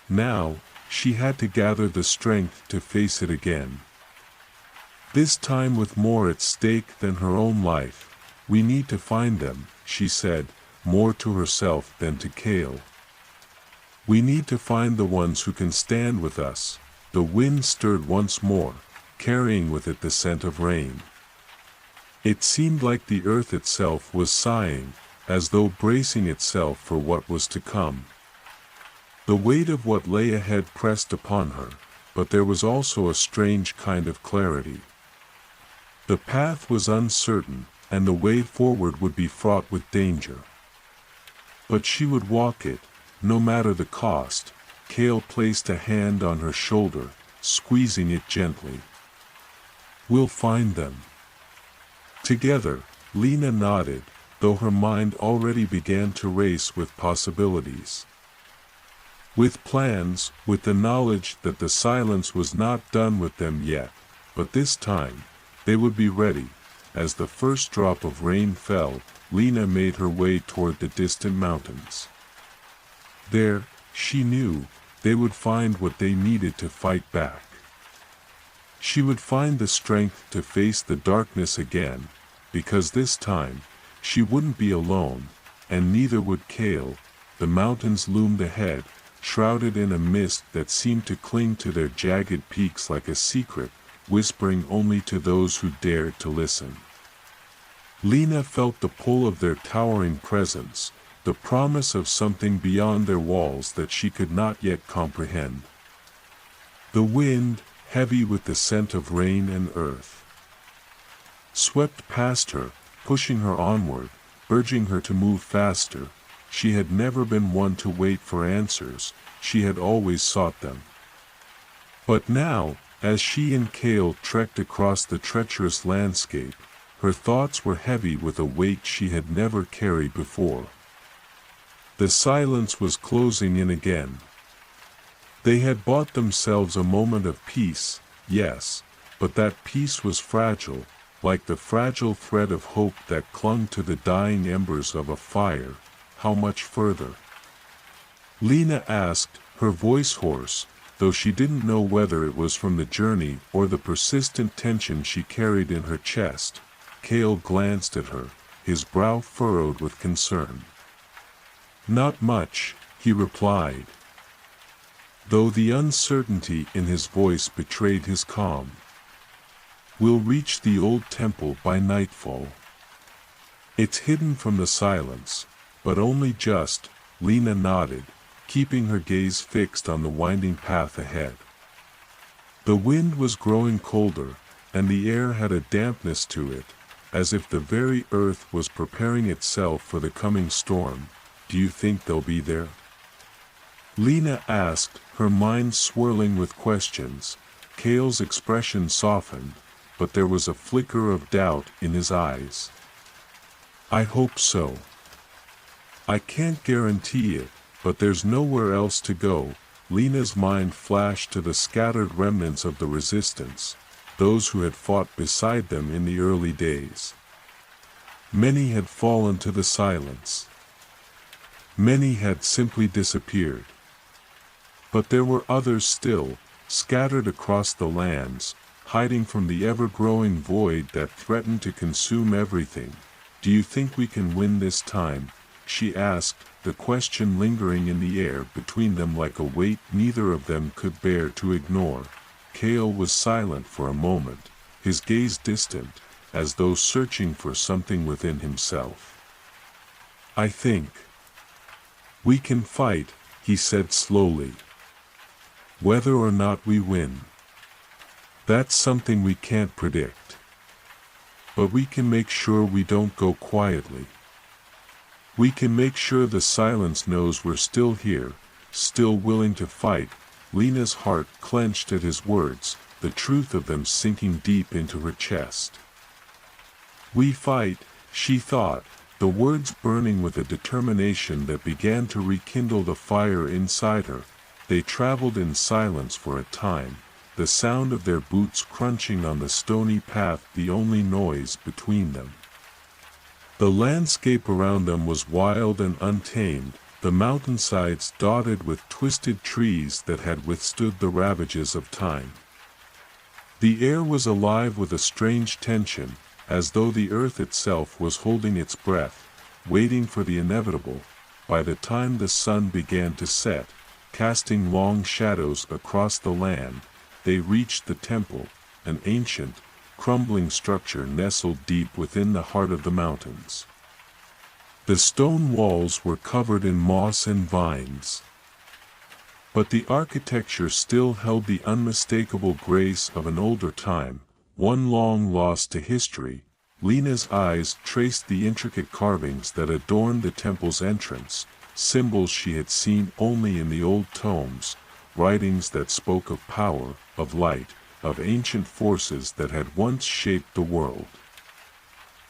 Now, she had to gather the strength to face it again. This time with more at stake than her own life. "We need to find them," she said, more to herself than to Cale. "We need to find the ones who can stand with us." The wind stirred once more, carrying with it the scent of rain. It seemed like the earth itself was sighing, as though bracing itself for what was to come. The weight of what lay ahead pressed upon her, but there was also a strange kind of clarity. The path was uncertain, and the way forward would be fraught with danger. But she would walk it, no matter the cost. Cale placed a hand on her shoulder, squeezing it gently. "We'll find them." Together, Lena nodded, though her mind already began to race with possibilities. With plans, with the knowledge that the silence was not done with them yet, but this time, they would be ready. As the first drop of rain fell, Lena made her way toward the distant mountains. There, she knew, they would find what they needed to fight back. She would find the strength to face the darkness again, because this time, she wouldn't be alone, and neither would Kale. The mountains loomed ahead, shrouded in a mist that seemed to cling to their jagged peaks like a secret, whispering only to those who dared to listen. Lena felt the pull of their towering presence, the promise of something beyond their walls that she could not yet comprehend. The wind, heavy with the scent of rain and earth, swept past her, pushing her onward, urging her to move faster. She had never been one to wait for answers, she had always sought them. But now, as she and Kale trekked across the treacherous landscape, her thoughts were heavy with a weight she had never carried before. The silence was closing in again. They had bought themselves a moment of peace, yes, but that peace was fragile, like the fragile thread of hope that clung to the dying embers of a fire. How much further? Lena asked, her voice hoarse, though she didn't know whether it was from the journey or the persistent tension she carried in her chest. Kale glanced at her, his brow furrowed with concern. "Not much," he replied, though the uncertainty in his voice betrayed his calm. "We'll reach the old temple by nightfall. It's hidden from the silence, but only just." Lena nodded, keeping her gaze fixed on the winding path ahead. The wind was growing colder, and the air had a dampness to it, as if the very earth was preparing itself for the coming storm. "Do you think they'll be there?" Lena asked, her mind swirling with questions. Kale's expression softened, but there was a flicker of doubt in his eyes. "I hope so. I can't guarantee it, but there's nowhere else to go." Lena's mind flashed to the scattered remnants of the resistance, those who had fought beside them in the early days. Many had fallen to the silence. Many had simply disappeared. But there were others still, scattered across the lands, hiding from the ever-growing void that threatened to consume everything. "Do you think we can win this time?" she asked, the question lingering in the air between them like a weight neither of them could bear to ignore. Kale was silent for a moment, his gaze distant, as though searching for something within himself. "I think we can fight," he said slowly. "Whether or not we win, that's something we can't predict. But we can make sure we don't go quietly. We can make sure the silence knows we're still here, still willing to fight." Lena's heart clenched at his words, the truth of them sinking deep into her chest. "We fight," she thought, the words burning with a determination that began to rekindle the fire inside her. They traveled in silence for a time, the sound of their boots crunching on the stony path the only noise between them. The landscape around them was wild and untamed, the mountainsides dotted with twisted trees that had withstood the ravages of time. The air was alive with a strange tension, as though the earth itself was holding its breath, waiting for the inevitable. By the time the sun began to set, casting long shadows across the land, they reached the temple, an ancient, crumbling structure nestled deep within the heart of the mountains. The stone walls were covered in moss and vines, but the architecture still held the unmistakable grace of an older time, one long lost to history. Lena's eyes traced the intricate carvings that adorned the temple's entrance, symbols she had seen only in the old tomes, writings that spoke of power, of light, of ancient forces that had once shaped the world.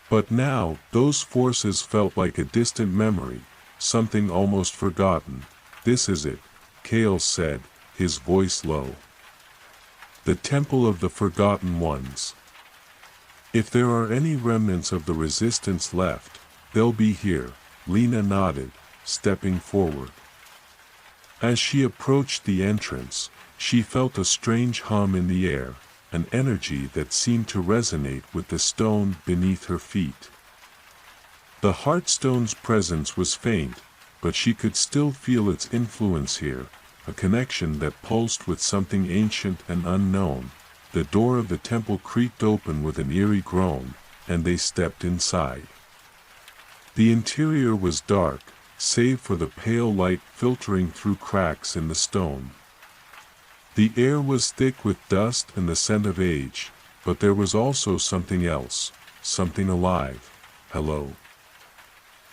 But now, those forces felt like a distant memory, something almost forgotten. "This is it," Kale said, his voice low. "The temple of the forgotten ones. If there are any remnants of the resistance left, they'll be here." Lena nodded, stepping forward. As she approached the entrance, she felt a strange hum in the air, an energy that seemed to resonate with the stone beneath her feet. The Heartstone's presence was faint, but she could still feel its influence here, a connection that pulsed with something ancient and unknown. The door of the temple creaked open with an eerie groan, and they stepped inside. The interior was dark, save for the pale light filtering through cracks in the stone. The air was thick with dust and the scent of age, but there was also something else, something alive. "Hello."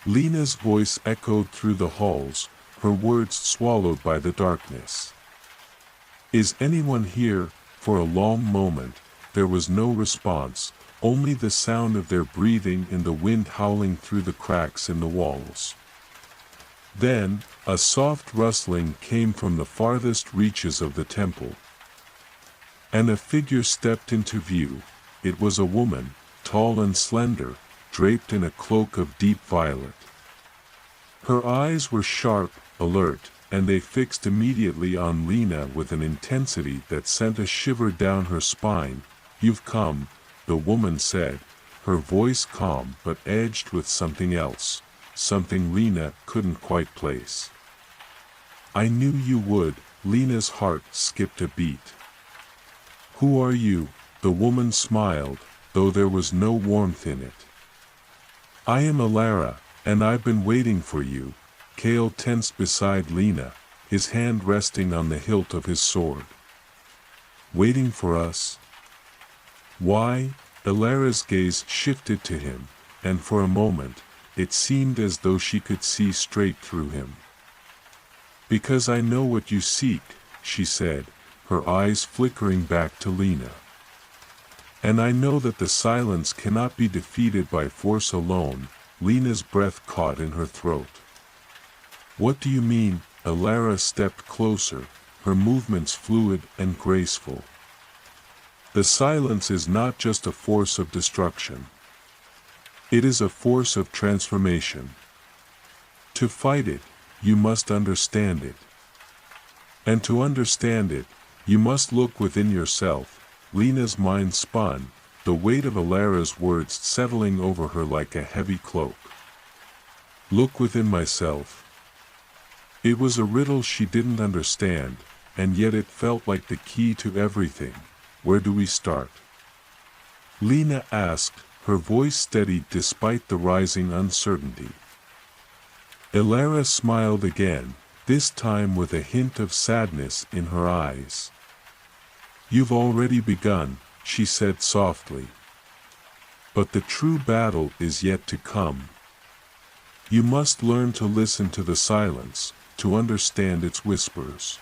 Lena's voice echoed through the halls, her words swallowed by the darkness. "Is anyone here?" For a long moment, there was no response, only the sound of their breathing and the wind howling through the cracks in the walls. Then, a soft rustling came from the farthest reaches of the temple. And a figure stepped into view. It was a woman, tall and slender, draped in a cloak of deep violet. Her eyes were sharp, alert, and they fixed immediately on Lena with an intensity that sent a shiver down her spine. "You've come," the woman said, her voice calm but edged with something else, something Lena couldn't quite place. "I knew you would." Lena's heart skipped a beat. "Who are you?" The woman smiled, though there was no warmth in it. "I am Alara, and I've been waiting for you." Kale tensed beside Lena, his hand resting on the hilt of his sword. "Waiting for us? Why?" Alara's gaze shifted to him, and for a moment, it seemed as though she could see straight through him. "Because I know what you seek," she said, her eyes flickering back to Lena. "And I know that the silence cannot be defeated by force alone." Lena's breath caught in her throat. "What do you mean?" Alara stepped closer, her movements fluid and graceful. "The silence is not just a force of destruction. It is a force of transformation. To fight it, you must understand it. And to understand it, you must look within yourself." Lena's mind spun, the weight of Alara's words settling over her like a heavy cloak. "Look within myself." It was a riddle she didn't understand, and yet it felt like the key to everything. "Where do we start?" Lena asked, her voice steady despite the rising uncertainty. Alara smiled again, this time with a hint of sadness in her eyes. "You've already begun," she said softly. "But the true battle is yet to come. You must learn to listen to the silence, to understand its whispers.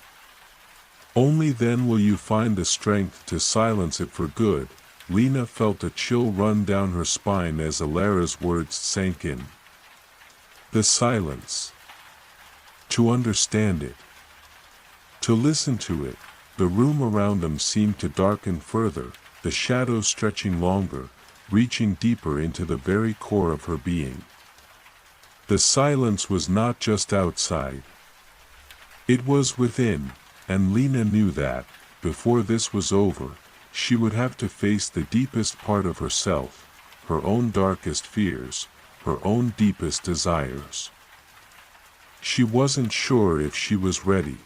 Only then will you find the strength to silence it for good." Lena felt a chill run down her spine as Alara's words sank in. The silence. To understand it. To listen to it. The room around them seemed to darken further, the shadows stretching longer, reaching deeper into the very core of her being. The silence was not just outside. It was within, and Lena knew that, before this was over, she would have to face the deepest part of herself, her own darkest fears, her own deepest desires. She wasn't sure if she was ready.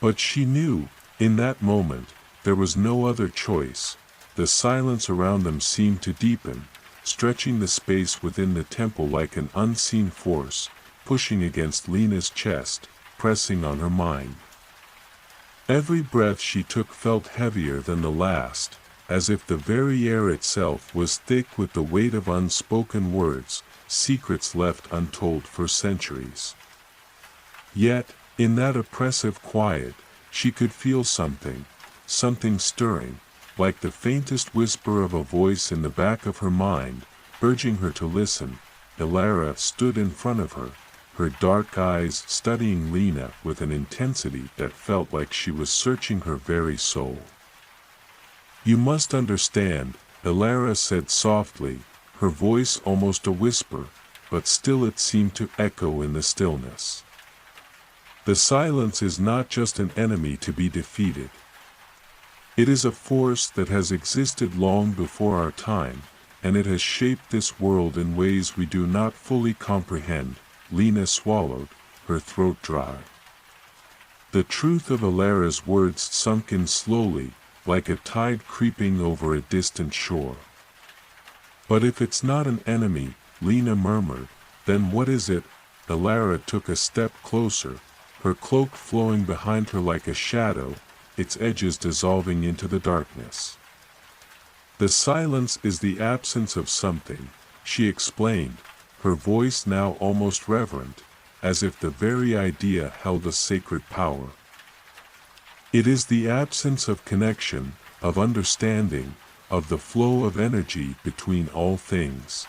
But she knew, in that moment, there was no other choice. The silence around them seemed to deepen, stretching the space within the temple like an unseen force, pushing against Lena's chest, pressing on her mind. Every breath she took felt heavier than the last, as if the very air itself was thick with the weight of unspoken words, secrets left untold for centuries. Yet, in that oppressive quiet, she could feel something stirring, like the faintest whisper of a voice in the back of her mind, urging her to listen. Alara stood in front of her, her dark eyes studying Lena with an intensity that felt like she was searching her very soul. "You must understand," Alara said softly, her voice almost a whisper, but still it seemed to echo in the stillness. "The silence is not just an enemy to be defeated. It is a force that has existed long before our time, and it has shaped this world in ways we do not fully comprehend. Lena swallowed, her throat dry. The truth of Alara's words sunk in slowly, like a tide creeping over a distant shore. But if it's not an enemy, Lena murmured, then what is it? Alara took a step closer, her cloak flowing behind her like a shadow, its edges dissolving into the darkness. The silence is the absence of something, she explained, her voice now almost reverent, as if the very idea held a sacred power. It is the absence of connection, of understanding, of the flow of energy between all things.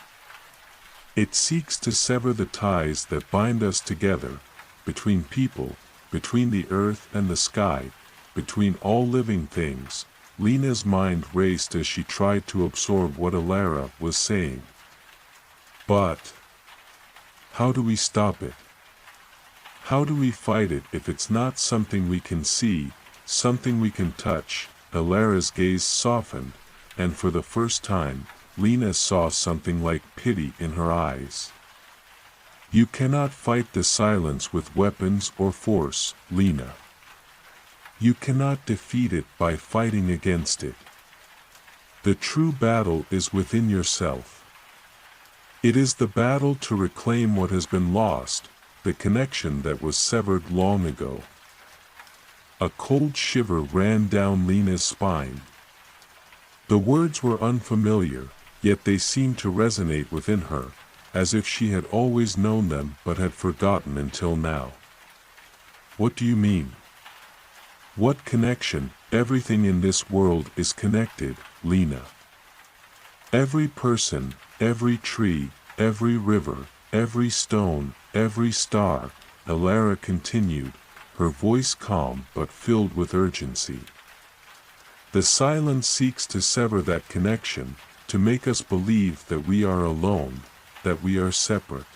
It seeks to sever the ties that bind us together, between people, between the earth and the sky, between all living things. Lena's mind raced as she tried to absorb what Alara was saying. But how do we stop it? How do we fight it if it's not something we can see, something we can touch? Alara's gaze softened, and for the first time, Lena saw something like pity in her eyes. You cannot fight the silence with weapons or force, Lena. You cannot defeat it by fighting against it. The true battle is within yourself. It is the battle to reclaim what has been lost, the connection that was severed long ago. A cold shiver ran down Lena's spine. The words were unfamiliar, yet they seemed to resonate within her, as if she had always known them but had forgotten until now. What do you mean? What connection? Everything in this world is connected, Lena. Every person, every tree, every river, every stone, every star, Alara continued, her voice calm but filled with urgency. The silence seeks to sever that connection, to make us believe that we are alone, that we are separate.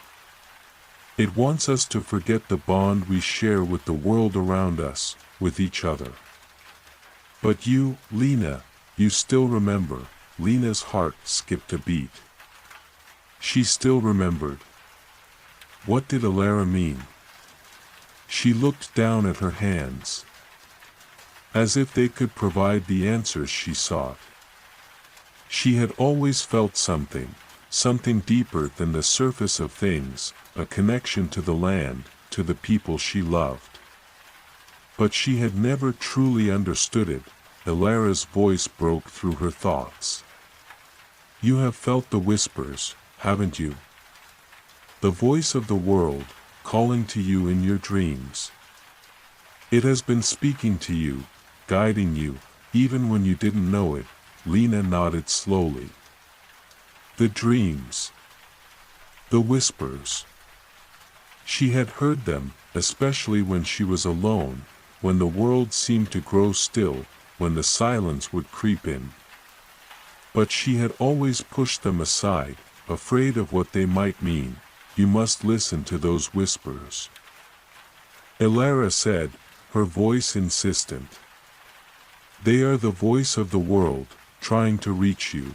It wants us to forget the bond we share with the world around us, with each other. But you, Lena, you still remember. Lena's heart skipped a beat. She still remembered. What did Alara mean? She looked down at her hands, as if they could provide the answers she sought. She had always felt something, something deeper than the surface of things, a connection to the land, to the people she loved. But she had never truly understood it. Alara's voice broke through her thoughts. You have felt the whispers, haven't you? The voice of the world, calling to you in your dreams. It has been speaking to you, guiding you, even when you didn't know it. Lena nodded slowly. The dreams. The whispers. She had heard them, especially when she was alone, when the world seemed to grow still, when the silence would creep in. But she had always pushed them aside, afraid of what they might mean. You must listen to those whispers. Alara said, her voice insistent. They are the voice of the world, trying to reach you.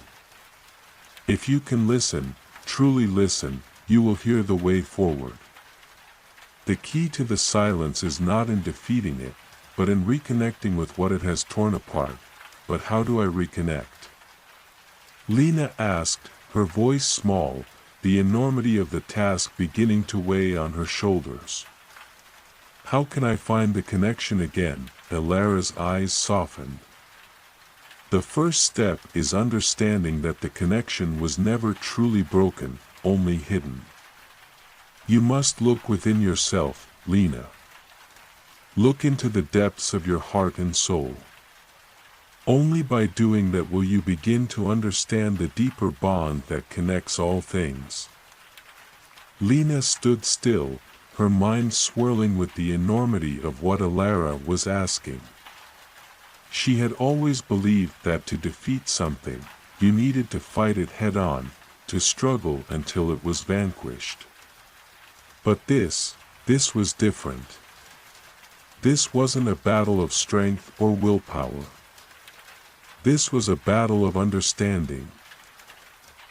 If you can listen, truly listen, you will hear the way forward. The key to the silence is not in defeating it, but in reconnecting with what it has torn apart. But how do I reconnect? Lena asked, her voice small, the enormity of the task beginning to weigh on her shoulders. How can I find the connection again? Alara's eyes softened. The first step is understanding that the connection was never truly broken, only hidden. You must look within yourself, Lena. Look into the depths of your heart and soul. Only by doing that will you begin to understand the deeper bond that connects all things. Lena stood still, her mind swirling with the enormity of what Alara was asking. She had always believed that to defeat something, you needed to fight it head-on, to struggle until it was vanquished. But this was different. This wasn't a battle of strength or willpower. This was a battle of understanding.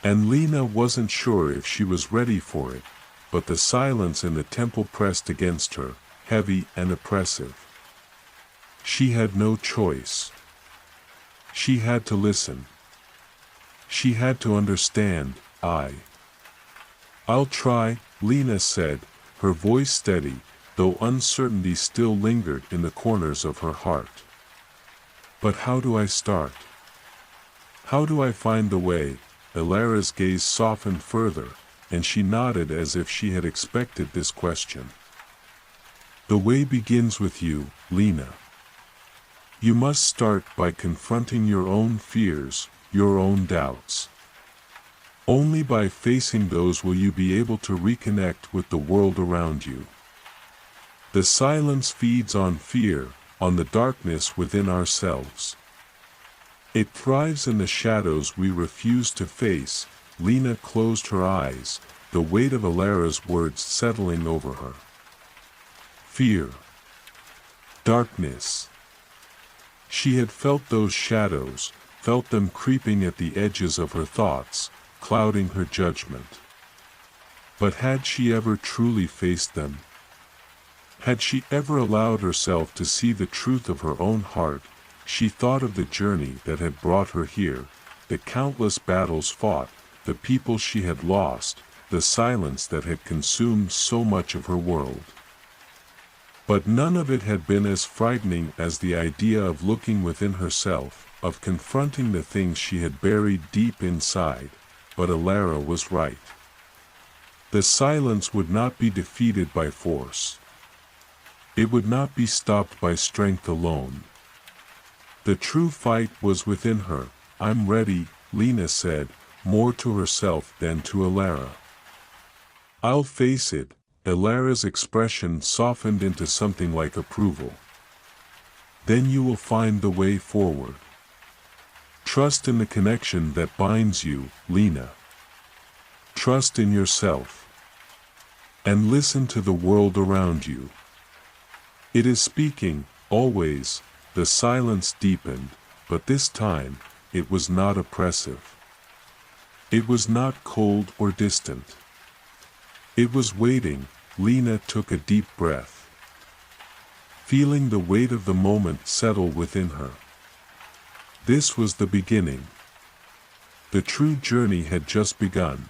And Lena wasn't sure if she was ready for it, but the silence in the temple pressed against her, heavy and oppressive. She had no choice. She had to listen. She had to understand. I'll try, Lena said, her voice steady, though uncertainty still lingered in the corners of her heart. But how do I start? How do I find the way? Elara's gaze softened further, and she nodded as if she had expected this question. The way begins with you, Lena. You must start by confronting your own fears, your own doubts. Only by facing those will you be able to reconnect with the world around you. The silence feeds on fear, on the darkness within ourselves. It thrives in the shadows we refuse to face. Lena closed her eyes, the weight of Elara's words settling over her. Fear. Darkness. She had felt those shadows, felt them creeping at the edges of her thoughts, clouding her judgment. But had she ever truly faced them? Had she ever allowed herself to see the truth of her own heart? She thought of the journey that had brought her here, the countless battles fought, the people she had lost, the silence that had consumed so much of her world. But none of it had been as frightening as the idea of looking within herself, of confronting the things she had buried deep inside. But Elara was right. The silence would not be defeated by force. It would not be stopped by strength alone. The true fight was within her. I'm ready, Lena said, more to herself than to Elara. I'll face it. Elara's expression softened into something like approval. Then you will find the way forward. Trust in the connection that binds you, Lena. Trust in yourself. And listen to the world around you. It is speaking, always. The silence deepened, but this time, it was not oppressive. It was not cold or distant. It was waiting. Lena took a deep breath, feeling the weight of the moment settle within her. This was the beginning. The true journey had just begun.